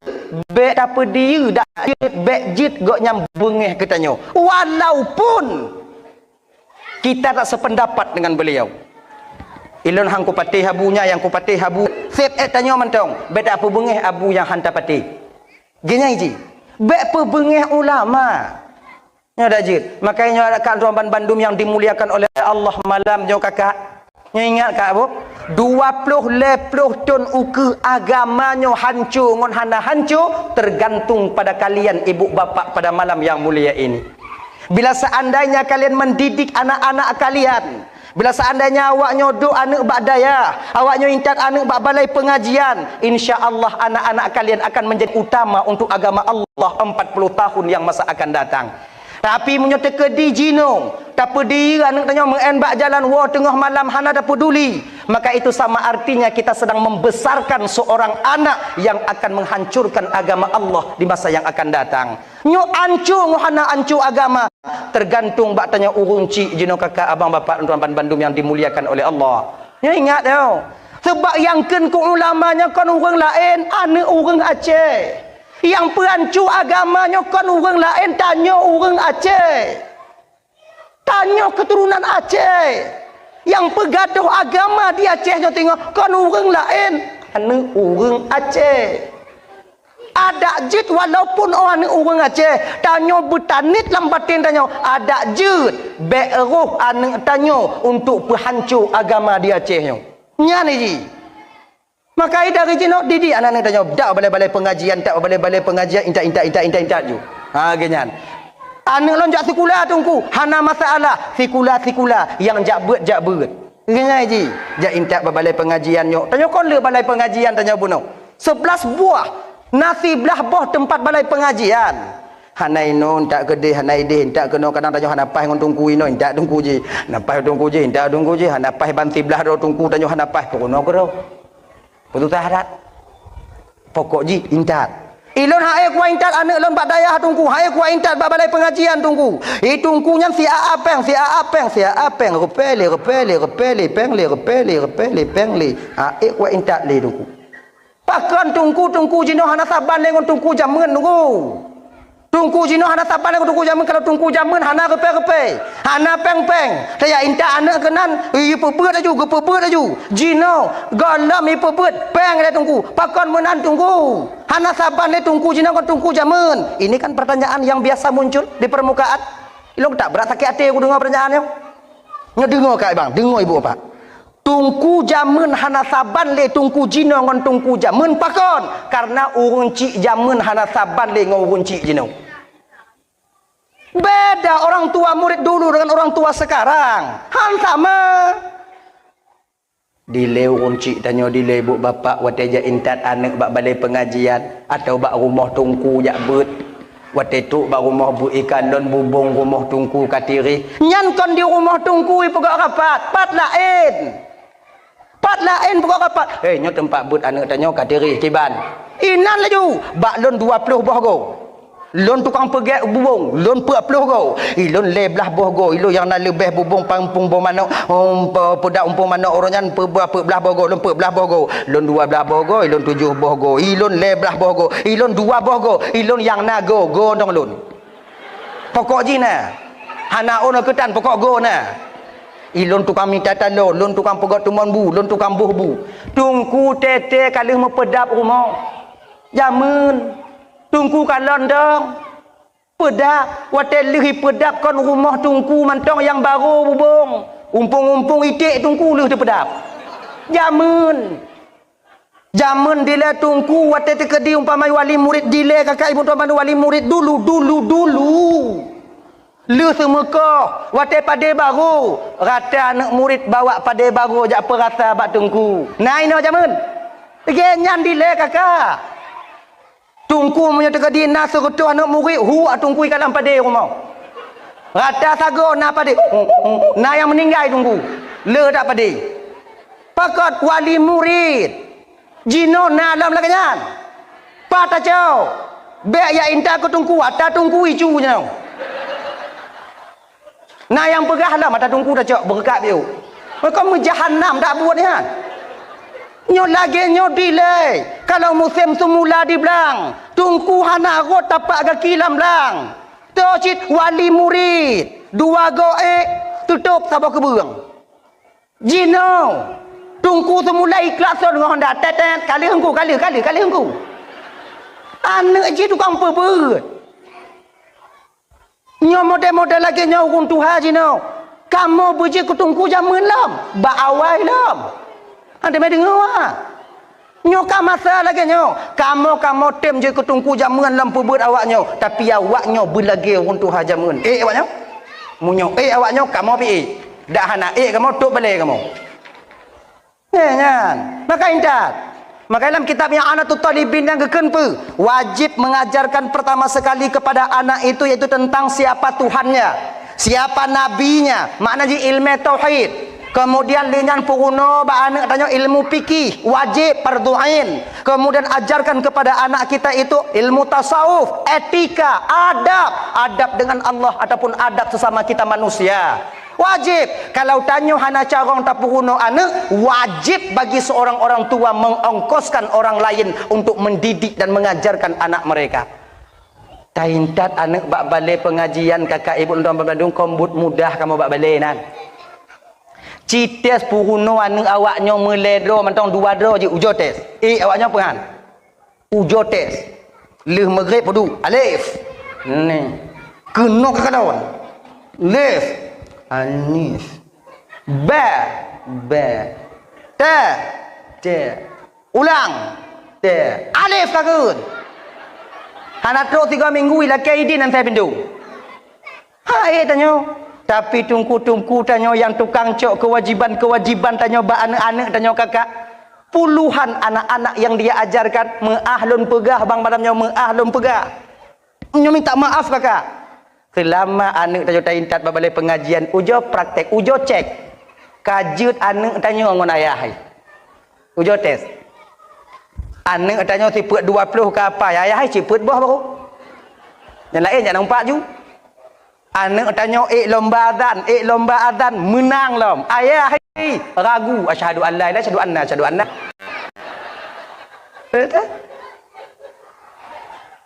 bek apa dia dak bek jit gok nyam bengeh katanya. Walaupun kita tak sependapat dengan beliau. Ilon hang ku patih abunya yang ku patih abu. Sep tanya mentong, bek tak apa bengeh abu yang hantar patih. Gini ji. Bek apa bengeh ulama. Nya dak jit. Makanya ada kan Romban Bandung yang dimuliakan oleh Allah malam jo kakak. Nya ingat kak bu? 20 ton uke agamanya hancur ngon hana hancur tergantung pada kalian ibu bapa pada malam yang mulia ini. Bila seandainya kalian mendidik anak-anak kalian, bila seandainya awak nyodok anak bak daya, awak nyointat anak bak balai pengajian, insya-Allah anak-anak kalian akan menjadi utama untuk agama Allah 40 tahun yang masa akan datang. Tapi menyata ke di jino, tak pedih anak tanya mengenbak jalan wa tengah malam hana tak peduli. Maka itu sama artinya kita sedang membesarkan seorang anak yang akan menghancurkan agama Allah di masa yang akan datang. Nyo ancur hana ancur agama tergantung bak tanya urung cik jino kakak abang bapak Romban Bandung yang dimuliakan oleh Allah. Nyo ingat tau. Sebab yang ken ku ulamanya kan orang lain, anak orang Aceh. Yang perancur agamanya kan orang lain, tanya orang Aceh, tanya keturunan Aceh. Yang pegaduh agama di Aceh nyo tengok kan orang lain, anak orang Aceh. Ada jid walaupun orang Aceh, tanya bertanit lambatin tanya ada jid be'eruh anak tanya untuk penghancur agama di Aceh nyo. Nya ni ji. Maka dari jenok didik anak-anak tanya, tak balai-balai pengajian, tak balai-balai pengajian, intak ju. Ha genyan. Anak lonjak sekolah tungku, hana masalah, sekolah yang jak beut. Genyan ji. Jak intak balai pengajian nyok. Tanya kon le balai pengajian tanya buno. 11 buah nasi belah boh tempat balai pengajian. Hanai non tak gede hanai deh tak kena kadang tanya hana pai ngon tungku ino tak tungku ji. Napai tungku ji, tak tungku ji, hana pai banti belah do tungku tanya hana pai kono ko do. Betul tak hadat? Pokok ji intat. Ilon hae kuat intat anak lon bak dayah tungku. Hae kuat intat bak balai pengajian tungku. Tungkunya si apeng. Repele pengli. Hae kuat intat le tungku. Pakan tungku jino hana saban le ngon tungku jamun tungku. Tungku jino hana saban le ngon tungku jamun kalau tungku jamun hana repe. Hana peng. Saya intak anak kenan, pebeut aju. Jino galam pebeut peng le tungku. Pakan menan tungku. Hana saban le tungku jino ngon tungku jamun. Ini kan pertanyaan yang biasa muncul di permukaan. Ilong tak berat sakit hati aku dengar pertanyaannya. Ngedengar kak bang, dengar ibu bapak. Tungku jamun hana saban le tungku jino ngon tungku jamun pakon karena urun cik jamun hana saban le ngon urun cik jino. Beda orang tua murid dulu dengan orang tua sekarang. Han sama. Dile urun cik tanya dile bu bapak wateja intat anak bak balai pengajian atau bak rumah tungku jak beut. Wate tu bak rumah bu ikan don bubung rumah tungku katiri. Nyan kon di rumah tungku pegak rapat, pat lain pokok rapat. Nyo tempat but anak tanya katiri ciban. Inan laju. Bak lon 20 boh go. Lon tukang pegek bubung, lon 40 go. Lon leblah boh go. Ilo yang nak lebih bubung pampung boh manok. Pedak umpung manok orangan berapa belah boh go, lon 4 belah boh go. Lon 2 belah boh go, lon 7 boh go. Lon leblah boh go, lon 2 boh go. Lon yang na go dong lon. Pokok jina. Hana ono ketan pokok go na. Ilon tukang minta talon, lon tukang pegot tumon bu, lon tukang buh bu. Tungku tete kali mempedap rumah. Jamun. Tungku kalon dong. Pedap. Watel lihi pedap kon rumah tungku mantong yang baru bubung. Umpung-umpung itik tungku lih pedap. Jamun. Jamun dile tungku watel tekedi umpamai wali murid dile kakak ibu tuan wali murid dulu. Lu semeka wate pade baru rata anak murid bawa pade baru jak perasa bak tungku nai no jamun genyan dile kakak tungku punya tekadi na serutu anak murid tungku kalam pade rumah rata sago na pade na yang meninggal tungku le tak pade pakot wali murid jino na lam lakanyan pata cau be ya inta ko tungku ata tungku icu nya. Nah yang pegah lah mata tungku dah cok berkat dia. Kau menjahannam tak buat ni kan? Nyo lagi nyo delay. Kalau musim semula di belang, tungku hana rot tapak kaki lam belang. Tocit wali murid, 2 goek tutup sabar keburang. Jino, tungku semula ikhlas dengan Honda. Tetet kali hengku, kali hengku. Anak je tukang perberat. Nyo model-model lagi nyo urung Tuhan jino. Kamu berje kutungku zaman lam, ba awal lam. Anda mai dengar ah. Nyo ka masa lagi nyo. Kamu tem je ketungku jamuan lampu ber awaknyo, tapi awaknyo belagi urang Tuhan jamuan. Awaknyo. Munyo awaknyo kamu pi. Dak hana kamu tok balai kamu. Nyan. Maka ingat. Maka dalam kitab yang Anatul Talibin yang ke-10 wajib mengajarkan pertama sekali kepada anak itu yaitu tentang siapa Tuhannya, siapa nabinya, maknanya ilmu tauhid. Kemudian linyan puruno ba anak tanya ilmu fikih, wajib fardu'ain. Kemudian ajarkan kepada anak kita itu ilmu tasawuf, etika, adab dengan Allah ataupun adab sesama kita manusia. Wajib. Kalau tanya hana carong tak puruno anak, wajib bagi seorang orang tua mengongkoskan orang lain untuk mendidik dan mengajarkan anak mereka. Taintat anak bak balai pengajian kakak ibu tuan Bandung kombut mudah kamu bak balai nan. Cites puruno anu awaknya meledro mentong 2 dro je ujo tes. Awaknya apa han? Ujo tes. Leh maghrib padu alif. Ni. Kena ke kawan. Lif. Alif. Ba. Ta. Ulang. Ta. Alif kakun. Hana tro 3 minggu ila kaidin nan saya pindu. Hai tanya. Tapi tungku tanya yang tukang cok kewajiban tanya ba anak-anak tanya kakak. Puluhan anak-anak yang dia ajarkan mengahlun pegah bang madamnya mengahlun pegah. Nyo minta maaf kakak. Selama anak tanya taintat balai pengajian ujo praktek, ujo cek. Kajut anak tanya ngon ayah. Ujo tes. Anak tanya siput 20 ke apa? Ayah siput buah baru. Yang lain jangan nampak ju. Anak tanya lomba azan menang lom. Ayah ragu asyhadu an la ilaha illallah asyhadu anna.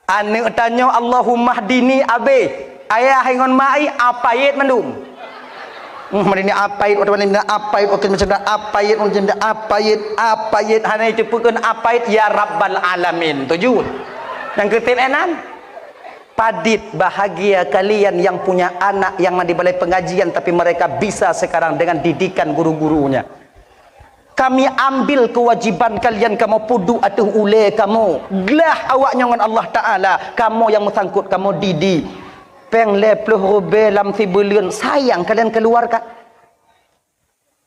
Anak tanya Allahumma hdini abe. Ayah ngon mai apait mandum. Ini apait orang ni apait okey macam dah apait macam dah apait hana cepukeun apait ya rabbal alamin. Tujuh. Yang ketiga enan padit bahagia kalian yang punya anak yang di balai pengajian tapi mereka bisa sekarang dengan didikan guru-gurunya. Kami ambil kewajiban kalian, kamu pudu atuh ule kamu. Gelah awaknya dengan Allah Ta'ala. Kamu yang mesangkut, kamu didi. Peng lepluh rube lam si bulion. Sayang kalian keluarkan.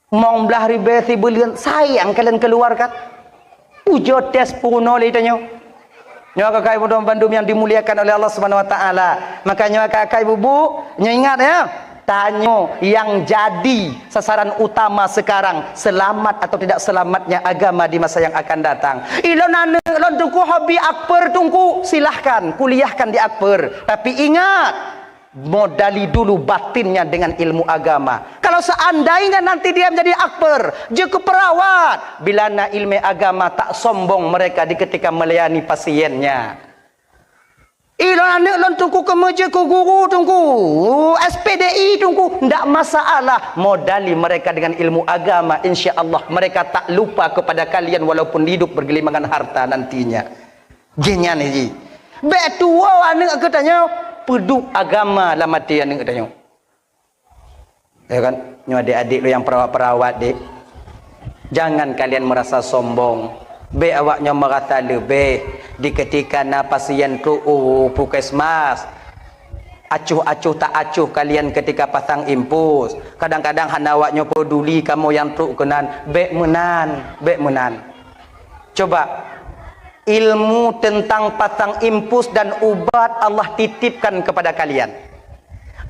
Mong belah ribe si bulion. Sayang kalian keluarkan. Ujo tes puno li tanya. Nyo kakak ibu tuan Bandung yang dimuliakan oleh Allah Subhanahu Wa Taala. Makanya kakak ibu bu, nyo ingat ya. Tanya yang jadi sasaran utama sekarang, selamat atau tidak selamatnya agama di masa yang akan datang. Ilon ane lon tungku hobi akbar tungku, silahkan kuliahkan di akbar. Tapi ingat, modali dulu batinnya dengan ilmu agama. Kalau seandainya nanti dia menjadi akbar, je keperawat, bila na ilmu agama tak sombong mereka di ketika melayani pasiennya. Ilon anak lon tungku kemeja ke guru tungku SPDI tungku ndak masalah, modali mereka dengan ilmu agama, insya-Allah mereka tak lupa kepada kalian walaupun hidup bergelimangan harta nantinya. Genya ni ji. Betua anak katanya peduk agama lah mati anak katanya. Ya kan? Nyo adik-adik lo yang perawat-perawat dek. Jangan kalian merasa sombong. Be awaknya merasa lebih di ketika na pasien tu puskesmas acuh tak acuh kalian ketika pasang impus. Kadang-kadang hana awaknya peduli kamu yang tu kenan be menan. Coba ilmu tentang pasang impus dan ubat Allah titipkan kepada kalian.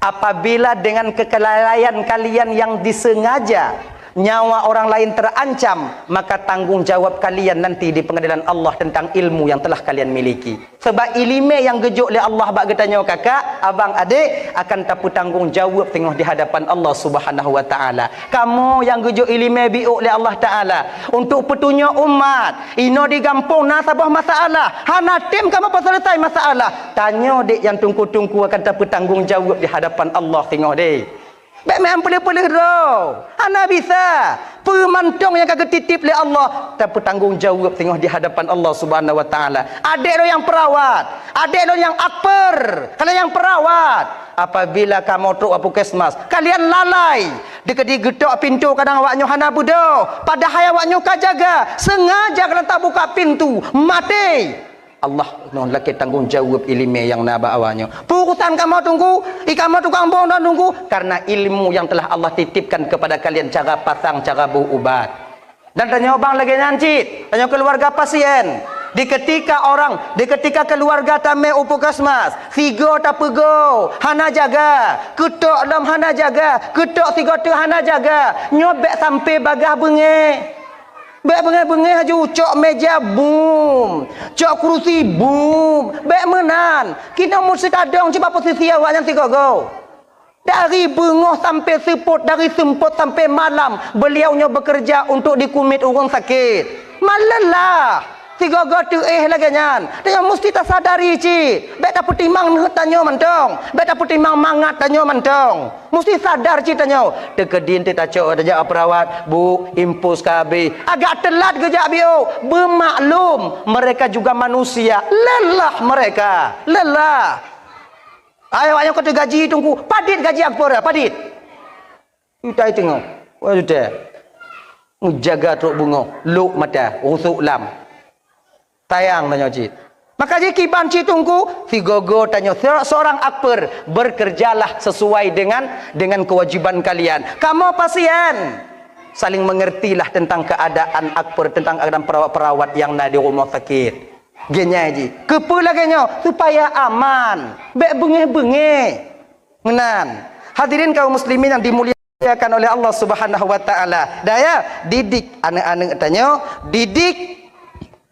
Apabila dengan kekelalaian kalian yang disengaja nyawa orang lain terancam, maka tanggungjawab kalian nanti di pengadilan Allah tentang ilmu yang telah kalian miliki. Sebab ilmu yang gejuk oleh Allah bak getanya kakak, abang, adik akan tapu tanggungjawab tengok di hadapan Allah Subhanahu wa taala. Kamu yang gejuk ilmu biuk oleh Allah taala untuk petunjuk umat, ino digampung nasabah masalah. Hana tim kamu apa selesai masalah? Tanya dek yang tungku-tungku akan tapu tanggungjawab di hadapan Allah tengok dek. Baik memang pelih-pelih roh. Ana bisa. Pemantong yang kagak titip oleh Allah. Tapi tanggungjawab tengok di hadapan Allah Subhanahu wa taala. Adik lo yang perawat. Adik lo yang akper. Kalian yang perawat. Apabila kamu truk puskesmas, kalian lalai. Dekati getok pintu kadang awaknya hana budo. Padahal awaknya kajaga. Sengaja kalian tak buka pintu. Mati. Allah non laki tanggungjawab ilmu yang naba awalnya. Pukusan kamu tunggu, kamu tukang bohong dan tunggu karena ilmu yang telah Allah titipkan kepada kalian, cara pasang, cara berubat. Dan tanya bang lagi nyancit, tanya keluarga pasien. Di ketika keluarga tame puskesmas, figo tak pego, hana jaga, ketok dalam hana jaga, ketok tiga tu hana jaga, nyobek sampai bagah bengek. Baik bengai-bengai haju cok meja boom, cok kerusi boom, baik menan. Kita mesti kadang coba posisi awak yang tiga go. Dari bengoh sampai seput, dari semput sampai malam, beliaunya bekerja untuk dikumit orang sakit. Malalah. Tiga gotu lagi nyan. Dia mesti tak sadari cik. Baik tak putimang tanya mentong. Baik tak putimang mangat tanya mentong. Mesti sadar cik tanya. Dekedin ti tak cok aja perawat. Bu, impus KB. Agak telat kerja bio. Bermaklum. Mereka juga manusia. Lelah mereka. Lelah. Ayo kata gaji tunggu. Padit gaji akpor ya. Padit. Kita tengok. Wah sudah. Menjaga truk bunga. Luk mata. Rusuk lam. Tayang tanya cik. Maka jika kiban cik tunggu, si gogo tanya seorang akper, bekerjalah sesuai dengan kewajiban kalian. Kamu pasien, saling mengertilah tentang keadaan akper, tentang keadaan perawat-perawat yang ada di rumah sakit. Genya ji, kepula genya supaya aman. Bek bengeh-bengeh. Menan. Hadirin kaum muslimin yang dimuliakan oleh Allah Subhanahu wa taala. Daya didik anak-anak tanya, didik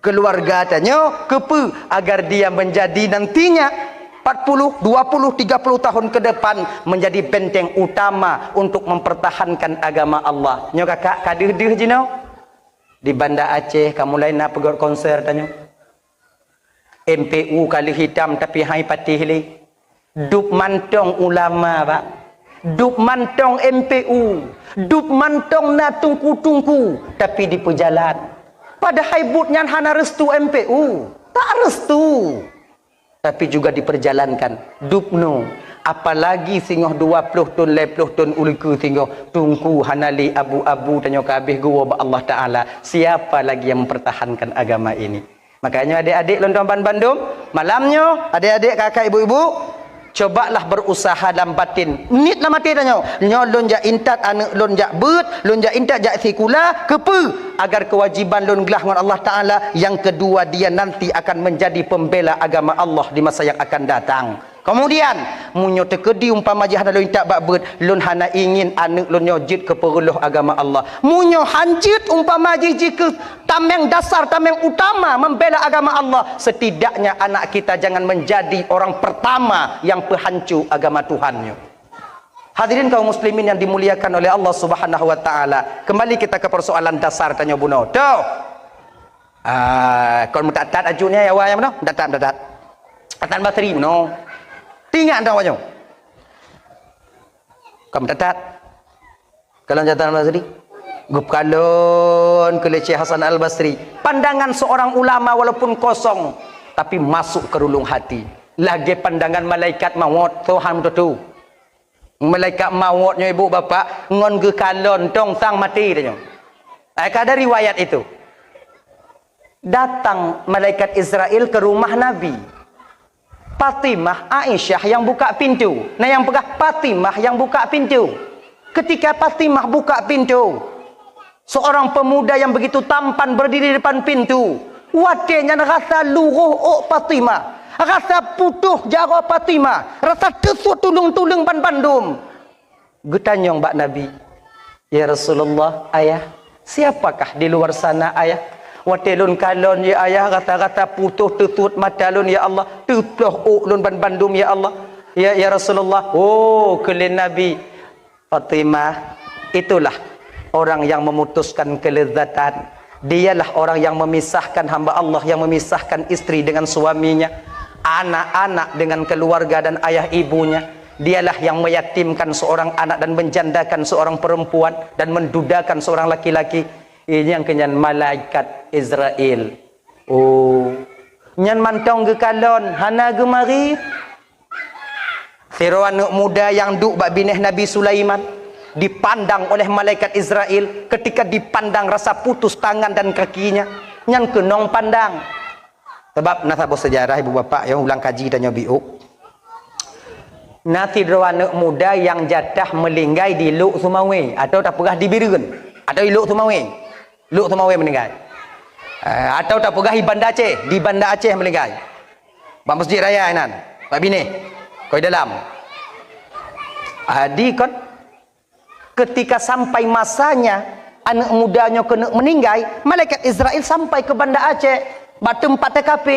keluarga tanya kepe agar dia menjadi nantinya 40, 20, 30 tahun ke depan menjadi benteng utama untuk mempertahankan agama Allah. Nyo kakak kadeh-deh jino di Banda Aceh kamu lain nak pergi konser tanya. MPU kali hitam tapi hai patih li. Dup mantong ulama pak. Dup mantong MPU. Dup mantong na tungku-tungku tapi di pejalan. Padahal butnya hana restu MPU. Tak restu. Tapi juga diperjalankan. Dupno. Apalagi singoh 20 ton, 20 ton uliku singoh. Tungku hanali abu-abu tanya kabeh gua Allah Ta'ala. Siapa lagi yang mempertahankan agama ini? Makanya adik-adik Londoban Bandung. Malamnya adik-adik kakak ibu-ibu. Cobalah berusaha dalam batin. Nit lah mati tanya. Nyo lonjak intat anak lonjak bet, lonjak intat jak sikula kepe agar kewajiban lon gelah dengan Allah Taala. Yang kedua dia nanti akan menjadi pembela agama Allah di masa yang akan datang. Kemudian munyo tekedi umpama jah lon intat bak bet, lon hana ingin anak lon nyojit ke peruluh agama Allah. Munyo hanjit umpama jika tameng dasar, tameng utama membela agama Allah. Setidaknya anak kita jangan menjadi orang pertama yang penghancur agama Tuhannya. Hadirin kaum muslimin yang dimuliakan oleh Allah Subhanahu wa taala. Kembali kita ke persoalan dasar tanya buno. Tuh. Kalau tak tat ajunya ya wayang no? Datat. Atan bateri no. Tinggal dah wajong. Kamu datat. Kalau jatan Basri. Gup kalon ke Syekh Hasan Al-Basri. Pandangan seorang ulama walaupun kosong tapi masuk ke relung hati. Lagi pandangan malaikat maut Tuhan tu. Malaikat mautnya ibu bapa ngon ke kalon tong sang mati dia. Ada riwayat itu. Datang malaikat Israel ke rumah Nabi. Fatimah Aisyah yang buka pintu. Nah yang pegah Fatimah yang buka pintu. Ketika Fatimah buka pintu, seorang pemuda yang begitu tampan berdiri di depan pintu. Wadenya rasa luruh Fatimah. Rasa putuh jara Fatimah. Rasa kesut tulung-tulung ban bandum. Getanyong bak Nabi. Ya Rasulullah, ayah, siapakah di luar sana ayah? Watilun kalon ya ayah, kata-kata putus tutut mata lun ya Allah, tutuh ulun bandum ya Allah. Ya Rasulullah, oh kelin Nabi. Fatimah, itulah orang yang memutuskan kelezatan. Dialah orang yang memisahkan hamba Allah, yang memisahkan istri dengan suaminya, anak-anak dengan keluarga dan ayah ibunya. Dialah yang meyatimkan seorang anak dan menjandakan seorang perempuan dan mendudakan seorang laki-laki. Ini yang kenyan malaikat Israel. Oh, nyan mantong ge kalon hana gemari. Firaun muda yang duk bak bineh Nabi Sulaiman dipandang oleh malaikat Israel. Ketika dipandang rasa putus tangan dan kakinya, nyan kenong pandang. Sebab nasabah sejarah ibu bapa yang ulang kaji dan nyobiuk. Nanti anak muda yang jatah melinggai di Luk Sumawe atau tak pegah di Birigun atau di Luk Sumawe. Luk Sumawe meninggal. Atau tak pegah di Banda Aceh, di Banda Aceh melinggai. Bak Masjid Raya inan. Pak bini. Koi dalam. Adi kon ketika sampai masanya anak mudanya kena meninggal, malaikat Israel sampai ke Banda Aceh, bak tempat TKP.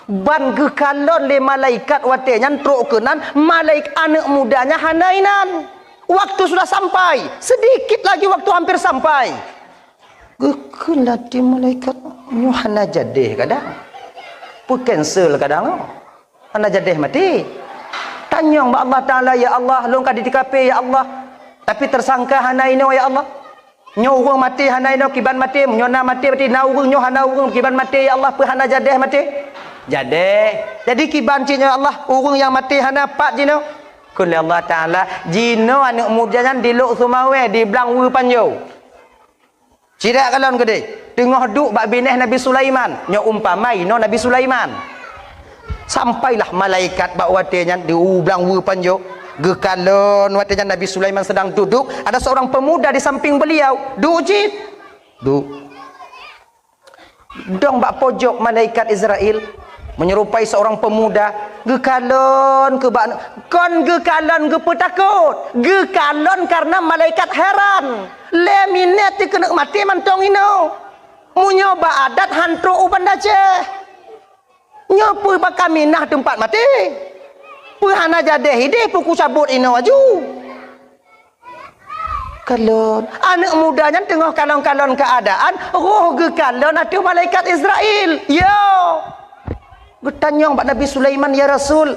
Ban gekalon le malaikat wate nyantruk kenan malaik anak mudanya hanainan. Waktu sudah sampai, sedikit lagi waktu hampir sampai. Gekelah di malaikat nyu hana jadeh kadang. Pu cancel kadang. Hana jadeh mati. Tanyong ba Allah Taala, ya Allah long ka di TKP ya Allah. Tapi tersangka hanaino ya Allah. Nyo urang mati hanaino kiban mati, nyona mati berarti na urang nyo hana urang kiban mati ya Allah pu hana jadeh mati. Jadi kiban cinya Allah urung yang mati hana pak jino kul Allah Taala jino anak mudanya di Luk Sumawe di Blang Wu Panjo cidak kalon gede tengah duk bak bineh Nabi Sulaiman nyo umpamai no Nabi Sulaiman sampailah malaikat bak watenya di Blang Wu Panjo gekalon watenya Nabi Sulaiman sedang duduk, ada seorang pemuda di samping beliau duk jit duk dong bak pojok malaikat Israel menyerupai seorang pemuda gekalon ke kon gekalon ge petakut gekalon karena malaikat heran le minat kena mati mantong ino munyoba adat hantru Banda Aceh nyopu bakaminah tempat mati pu hana jadeh hide puku sabut ino aju kalon anak mudanya tengah kalon-kalon keadaan roh gekalon atuh malaikat Israel yo bertanyong bak Nabi Sulaiman ya Rasul.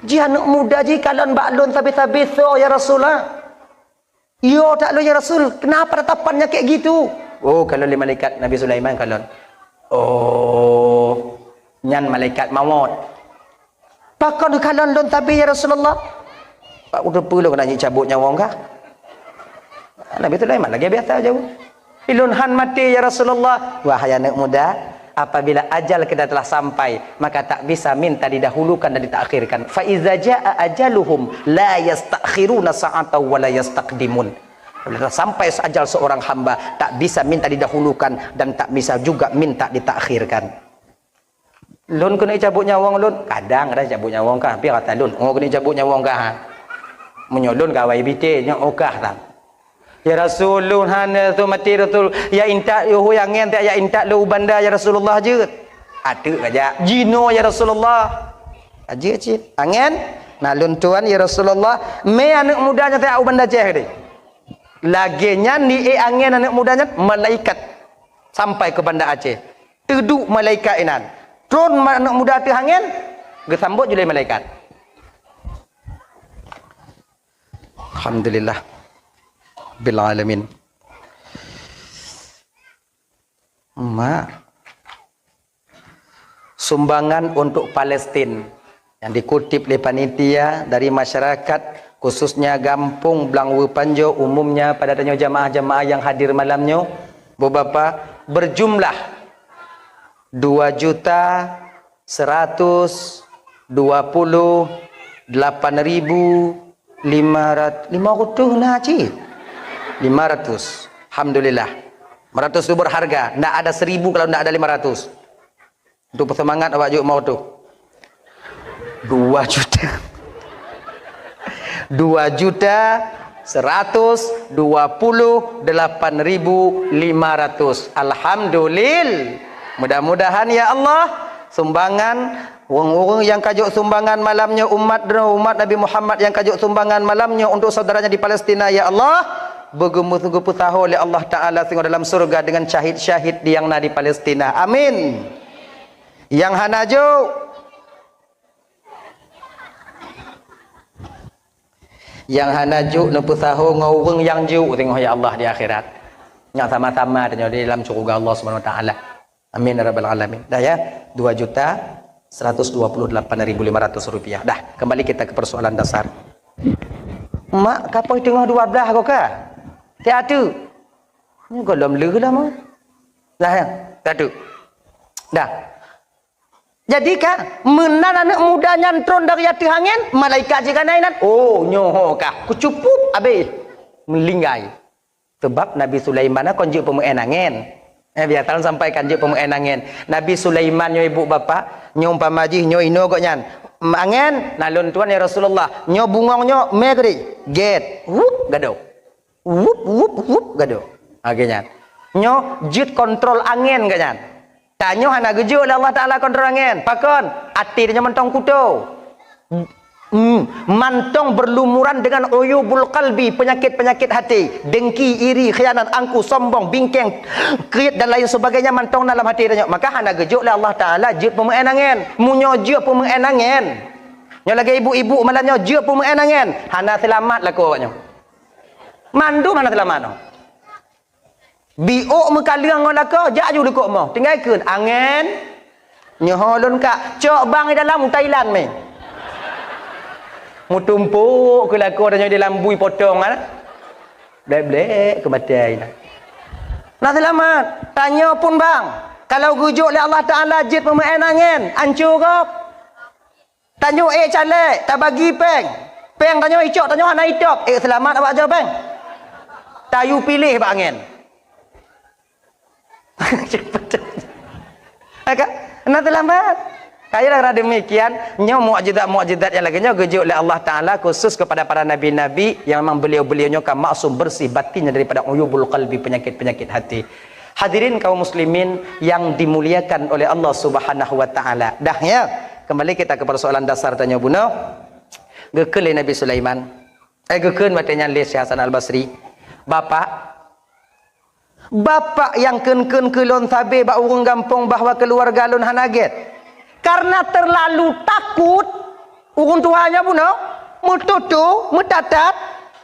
Ji anak muda ji kalon bak lon tabi-tabi so ya Rasul lah. Yo tak lo ya Rasul. Kenapa tatapannya kayak gitu? Oh kalau le malaikat Nabi Sulaiman kalon. Oh nyan malaikat maut. Pakon kalon lon tabi ya Rasulullah. Pak udah perlu nak cabut nyawa kah? Nabi Sulaiman lagi biasa jauh. Ilun han mati ya Rasulullah. Wahai anak muda, apabila ajal kita telah sampai, maka tak bisa minta didahulukan dan ditakhirkan. Fa iza jaa ajaluhum la yastakhiruna sa'atan wa la yastaqdimun. Apabila sampai ajal seorang hamba, tak bisa minta didahulukan dan tak bisa juga minta ditakhirkan. Lun kena cabut nyawang lun, kadang ada cabut nyawang kah, tapi kata lun, oh kena cabut nyawang kah. Menyolun kawai bite nya okah tak. Ya Rasulun hana tu mati Rasul ya intak yo yang ngent ya intak lu banda ya Rasulullah je. Ada aja jino ya Rasulullah. Aja cik. Angin nalun tuan ya Rasulullah me anak mudanya teh au banda ceh deui. Lagenya ni angin anak mudanya malaikat sampai ke Banda Aceh. Teduk malaikat inan. Turun anak muda teh angin gesambut julai malaikat. Alhamdulillah bil alamin. Sumbangan untuk Palestina yang dikutip oleh panitia dari masyarakat khususnya Gampung Blangwu Panjo umumnya pada tanya jamaah-jamaah yang hadir malamnya Bapak berjumlah 2.128.500 naci 500. Alhamdulillah 500 itu berharga, tidak ada 1000 kalau tidak ada 500. Untuk bersemangat awak juga mau tu 2 juta 2 128.500. Alhamdulillah. Mudah-mudahan ya Allah sumbangan orang-orang yang kajuk sumbangan malamnya, umat Nabi Muhammad yang kajuk sumbangan malamnya untuk saudaranya di Palestina ya Allah, bergemuruh tahu oleh Allah Ta'ala sehingga dalam surga dengan syahid-syahid yang di Palestina. Amin. Yang hanajo nempuh tahu ngawung yang ju tengok ya Allah di akhirat. Yang sama-sama dan di dalam surga Allah Subhanahu Wa Ta'ala. Amin ya rabbal alamin. Dah ya, 2.128.500 rupiah. Dah, kembali kita ke persoalan dasar. Mak, kapan tengah 12 kau kah? Tiada. Ni golom leh lah mak. Dah ya, tiada. Dah. Jadi kah, menan anak muda nyantron dari hati angin, malaikat jika nainan. Oh, nyoh kah? Kucupup habis. Melinggai. Sebab Nabi Sulaiman kon je pemuan angin. Biar tahun sampai kanjik pemuan angin. Nabi Sulaiman nyo ibu bapa, nyo umpamaji nyo ino kok nyan. Angin nalun tuan ya Rasulullah. Nyo bungong nyo megri. Get. Wup gado. Wup gado. Akhirnya. Nyo jut kontrol angin kok nyan. Tanyo hana gejuk oleh Allah Taala kontrol angin. Pakon ati dia mentong kuto. Mantong berlumuran dengan uyubul qalbi, penyakit-penyakit hati, dengki, iri, khianat, angku, sombong, bingkeng, kriat dan lain sebagainya mantong dalam hati dia. Maka hana gejuk oleh Allah Taala jut pemuan angin, munyo jut pemuan angin. Nyo lagi ibu-ibu malanyo jut pemuan angin, hana selamat lah ko nyo. Mandu hana selamat no. Biuk mekaliang ngol ko, jak ju dekok mo. Tinggalkeun angin. Nyo holon ka, cok bang di dalam Thailand me. Mutumpuk ke laku adanya di lambui potong kan. Blek-blek kematian. Nak selamat. Tanya pun bang. Kalau gujuk oleh Allah Ta'ala jid pemain angin. Hancur ke? Tanya calek. Tak bagi peng. Peng tanya icok. Tanya anak hitop. Selamat awak jawab peng. Tayu pilih pak angin. Cepat. Nak selamat. Kayalah rada demikian, nyo mukjizat yang lagi nyo gejuk oleh Allah Taala khusus kepada para nabi-nabi yang memang beliau-beliaunya kan maksum bersih batinnya daripada uyubul qalbi, penyakit-penyakit hati. Hadirin kaum muslimin yang dimuliakan oleh Allah Subhanahu wa taala. Dah ya, kembali kita ke persoalan dasar tanya buno. Gekel Nabi Sulaiman. Gekeun matanya Lis Hasan Al-Basri. Bapak yang ken-ken kelon sabe ba urang gampong bahwa keluarga lon hanaget. Karena terlalu takut urun tuanya pun mututu metatat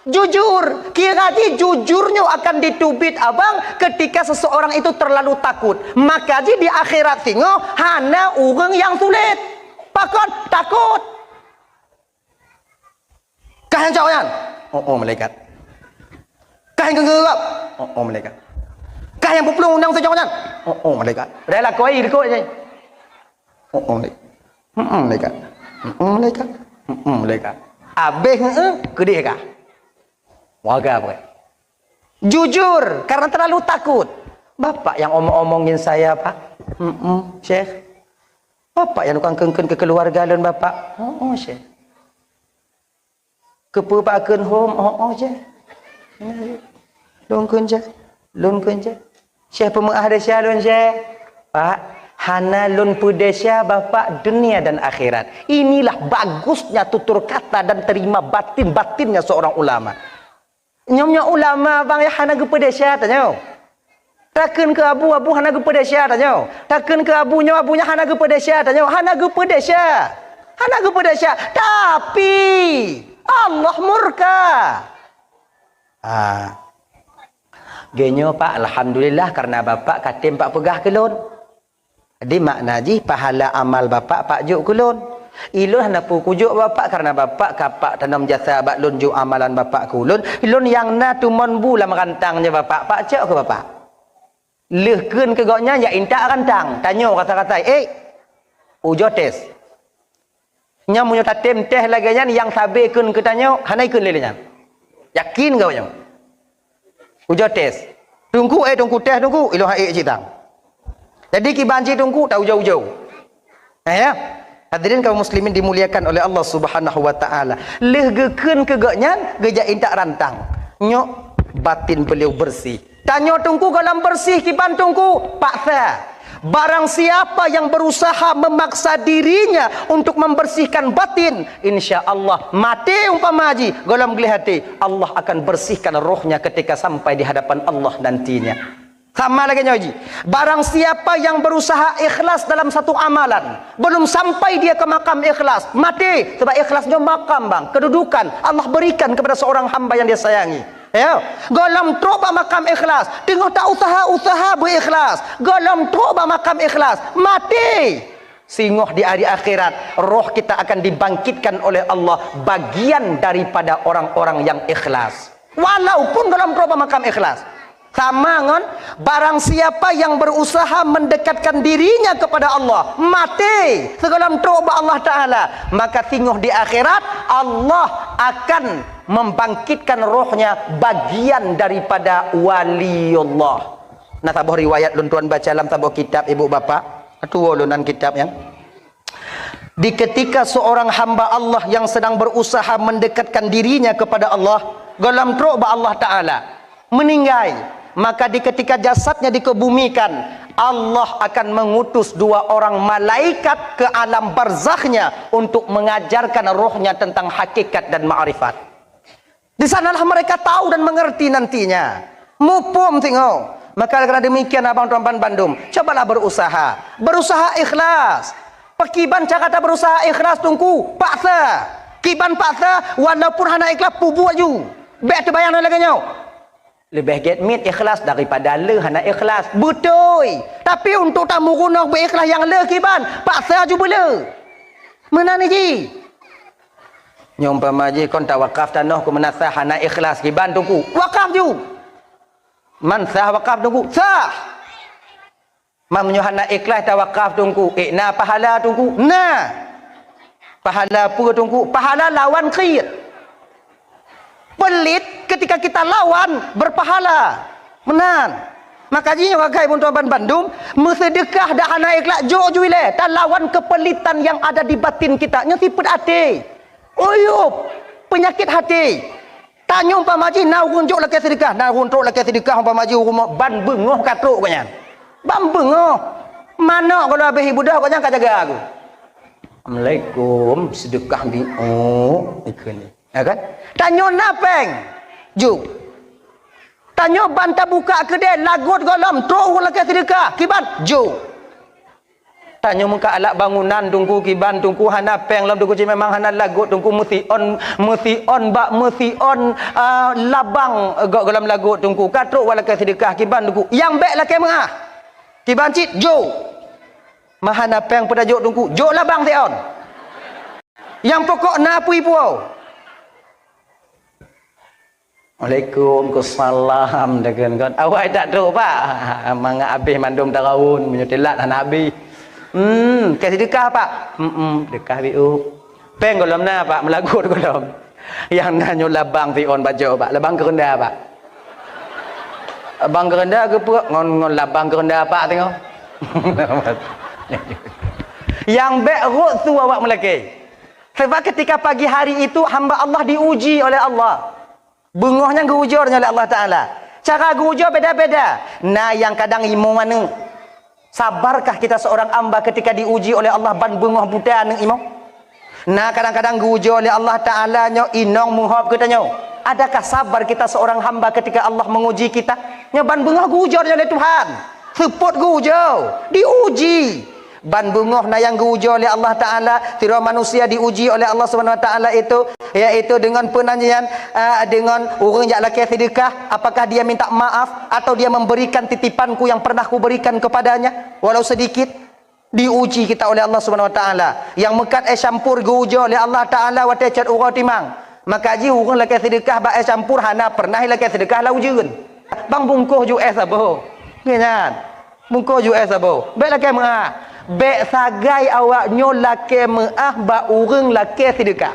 jujur kira jujurnya akan ditubit abang ketika seseorang itu terlalu takut, maka di akhirat singo hana urang yang sulit pakon takut kahan cawayan malaikat kahan gengerap malaikat kahan pupulung undang sejawanan malaikat dah lah koi dekut je malaikat. Abeh ke dia kah? Waga apa? Jujur karena terlalu takut. Bapak yang omong-omongin saya, Pak. Syekh. Bapak yang tukang kengken ke keluarga lun bapak. Syekh. Kepupakeun home, je. Lun kunja. Syekh pemuah desya lun Syekh. Pak hana lun pudesya bapak dunia dan akhirat. Inilah bagusnya tutur kata dan terima batin-batinnya seorang ulama. Nyomnya ulama bang ya hana gepedesya tanya. Takkan ke abu hana gepedesya tanya. Takkan ke abunya hana gepedesya tanya. Hana gepedesya. Tapi Allah murka. Genyo Pak, alhamdulillah karena bapak katim pak pegah kelon. Di makna ji pahala amal bapak pak juk kulun. Ilun hendak pujuk bapak karena bapak kapak tanam jasa bak lun juk amalan bapak kulun. Ilun yang na tumon bu lam rantangnya bapak pak cak ke bapak. Lehkeun ke goknya ya intak rantang. Tanyo kata-kata, ujo tes. Nya munyo tatem teh lagi nya yang sabe keun ke tanyo hanai keun lelenya. Yakin kau nya. Ujo tes. Tunggu ilun hae citang. Jadi ki banci tunggu tahu jauh-jauh. Ya. Hadirin kaum muslimin dimuliakan oleh Allah Subhanahu wa taala. Leh gekeun kegaknyan geja intak rantang. Nyok batin beliau bersih. Tanya tungku galam bersih kiban tungku paksa. Barang siapa yang berusaha memaksa dirinya untuk membersihkan batin, insya Allah mati umpama haji galam geli hati, Allah akan bersihkan rohnya ketika sampai di hadapan Allah nantinya. Sama lagi nyoji. Barang siapa yang berusaha ikhlas dalam satu amalan, belum sampai dia ke makam ikhlas, mati. Sebab ikhlasnya makam bang, kedudukan Allah berikan kepada seorang hamba yang dia sayangi. Ya, golom troba makam ikhlas, tengok tak usaha-usaha berikhlas, golom troba makam ikhlas, mati. Singoh di hari akhirat, roh kita akan dibangkitkan oleh Allah bagian daripada orang-orang yang ikhlas. Walaupun golom troba makam ikhlas. Sama kan? Barang siapa yang berusaha mendekatkan dirinya kepada Allah, mati segala tobat Allah Ta'ala, maka tengok di akhirat Allah akan membangkitkan rohnya bagian daripada waliullah. Nah tabuh riwayat luntuan baca dalam tabuh kitab ibu bapa atau lunan kitab yang di ketika seorang hamba Allah yang sedang berusaha mendekatkan dirinya kepada Allah dalam tobat Allah Ta'ala meninggal, maka di ketika jasadnya dikebumikan, Allah akan mengutus dua orang malaikat ke alam barzakhnya untuk mengajarkan rohnya tentang hakikat dan ma'rifat. Di sanalah mereka tahu dan mengerti nantinya. Mupum tengok. Maka karena demikian abang tuan Bandung, cobalah berusaha ikhlas. Pekiban cakap berusaha ikhlas tungku paksa. Kiban paksa walaupun hana ikhlas pubu aju. Baik terbayang lagi nyau. Lebih get mit ikhlas daripada le hana ikhlas. Betul. Tapi untuk tamu guna berikhlas yang le kiban, paksa aju bela. Mana ni ji? Nyompama ji kon tawakaf tanah ku menasah hana ikhlas kiban tungku. Wakaf ju. Man sah wakaf tungku. Sah. Man hana ikhlas tawakaf tungku. Na pahala tungku. Nah. Pahala apa tungku? Pahala lawan khir. Pelit ketika kita lawan berpahala. Menan. Makanya wakai pun tuan Bandung, bersedekah dah hana ikhlas jo juile, tak lawan kepelitan yang ada di batin kita. Nya siput hati. Uyup penyakit hati. Tanya umpama ji na runjuk laki sedekah, na runjuk laki sedekah umpama ji rumah ban bengoh katruk kanyan. Ban bengoh. Mana kalau habis budak kanyan ka jaga aku. Assalamualaikum sedekah di ikut. Ya kan? Tanya napeng. Ju. Tanya banta buka kedai lagut golam, terus lagi sedekah. Kiban ju. Tanya muka alak bangunan tunggu kiban tunggu hana peng lam tunggu memang hana lagut tunggu mesti on labang golam lagut tunggu katruk walaka sedekah kiban tunggu. Yang baik laki mengah. Kiban cit ju. Mahana peng pada juk tunggu. Juk labang ti on. Yang pokok na pui puau. Waalaikumsalam dengan kan. Awak tak tahu pak. Manga habis mandum tahun menyutilat anak habis. Kasih sedekah pak. Dekah biu. Peng golam na pak melagut golam. Yang nanya labang ti on bajo pak. Labang kerendah pak. Abang kerendah ke puk ngon labang kerendah pak tengok. Yang baik rut tu awak melaki. Sebab ketika pagi hari itu hamba Allah diuji oleh Allah. Bengohnya gujurnya oleh Allah Ta'ala. Cara gujur beda-beda. Nah yang kadang imam mana? Sabarkah kita seorang hamba ketika diuji oleh Allah ban bengoh buta nang imam? Nah kadang-kadang gujur oleh Allah Ta'ala nyo inong muhab kita nyo. Adakah sabar kita seorang hamba ketika Allah menguji kita? Nyo ban bengoh gujurnya oleh Tuhan. Seput gujur. Diuji. Ban bungoh na yang diuji oleh Allah Ta'ala, tira manusia diuji oleh Allah Subhanahu Wa Ta'ala itu, yaitu dengan penanyaan dengan orang yang laki sedekah, apakah dia minta maaf atau dia memberikan titipanku yang pernah ku berikan kepadanya walau sedikit. Diuji kita oleh Allah Subhanahu Wa Ta'ala. Yang mekat campur diuji oleh Allah Ta'ala wa tacat urang timang. Maka ji orang laki sedekah ba campur hana pernah laki sedekah lau jeun. Bang bungkuh ju sabo. Ngan. Bungkuh ju sabo. Baik laki mengah. Bek sagai awak nyo laki meah ba urang laki sedekah.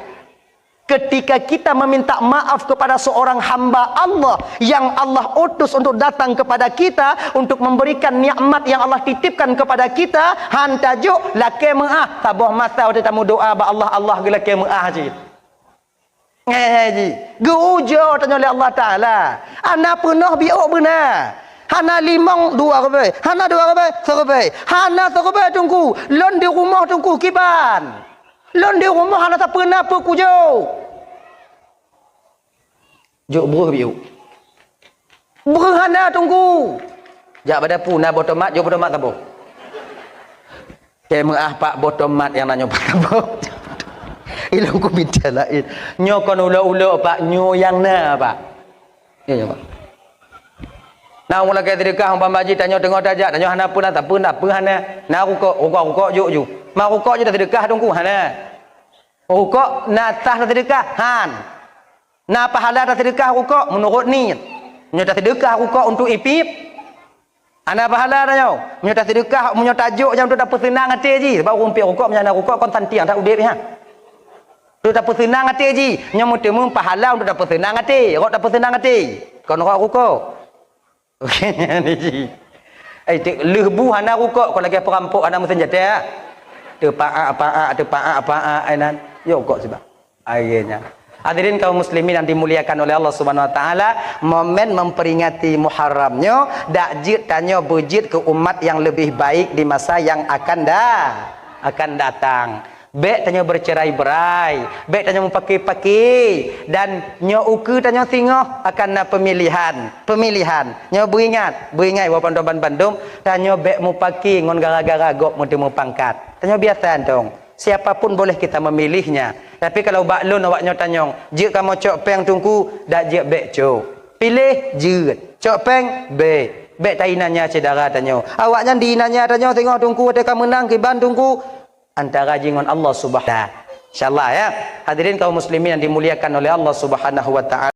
Ketika kita meminta maaf kepada seorang hamba Allah yang Allah utus untuk datang kepada kita untuk memberikan nikmat yang Allah titipkan kepada kita, han tajuk laki meah tabah masa kita tamu doa ba Allah gelaki meah ji. Ngaji. Gujo tanya oleh Allah Taala. Ana pernah biok benar. Hana limong dua kebai. Hana dua kebai, sekebai. Hana sekebai tunggu. Lon di rumah tunggu kiban. Lon di rumah hana tak pernah apa kujo. Juk buruh biu. Berhana tunggu. Jak pada puna botomat, juk botomat tabo. Kemaah pak botomat yang nanya pak tabo. Ilang ku minta lain. Nyo kon ulo-ulo pak, nyo yang na pak. Ya ya pak. Nah mula kaya sedekah umpam baji tanya tengok tajak, tanya hana pun tak pun apa hana. Nah rukuk juk. Mak rukuk je dah sedekah tunggu hana. Rukuk natah dah sedekah han. Nah pahala dah sedekah rukuk menurut ni. Nyo dah sedekah rukuk untuk ipip. Ana pahala dah nyo. Nyo dah sedekah munyo tajuk jam tu dapat senang hati ji. Sebab rumpik rukuk menyana rukuk kon tantiang tak udip ha. Tu dapat senang hati ji. Nyo mutemu pahala untuk dapat senang hati. Rok dapat senang hati. Kon rukuk. Okey ni ji. Lehbu hana rukuk kalau lagi perampok hana mesin jatah. Tepaak ainan. Yo kok sebab. Akhirnya. Hadirin kaum muslimin yang dimuliakan oleh Allah Subhanahu wa taala, momen memperingati Muharramnya dak jid tanya bujid ke umat yang lebih baik di masa yang akan datang. Bek tanya bercerai-berai, bek tanya mempaki-paki, dan nyo uku tanya singoh akan na pemilihan. Nyo beringat walaupun Bandung, tanya bek mupaki ngon gara-gara gok mu pangkat. Tanya biasa dong. Siapapun boleh kita memilihnya. Tapi kalau baklun awak nyo tanya, jik kamu cok peng tungku, dak jik bek cok. Pilih jik. Cok peng bek. Bek tainanya cedara tanya. Awaknya diinanya tanya tengok tungku ada kamu menang kiban tungku. Antara jingon Allah Subhanahu. InsyaAllah ya. Hadirin kaum muslimin yang dimuliakan oleh Allah Subhanahu wa taala.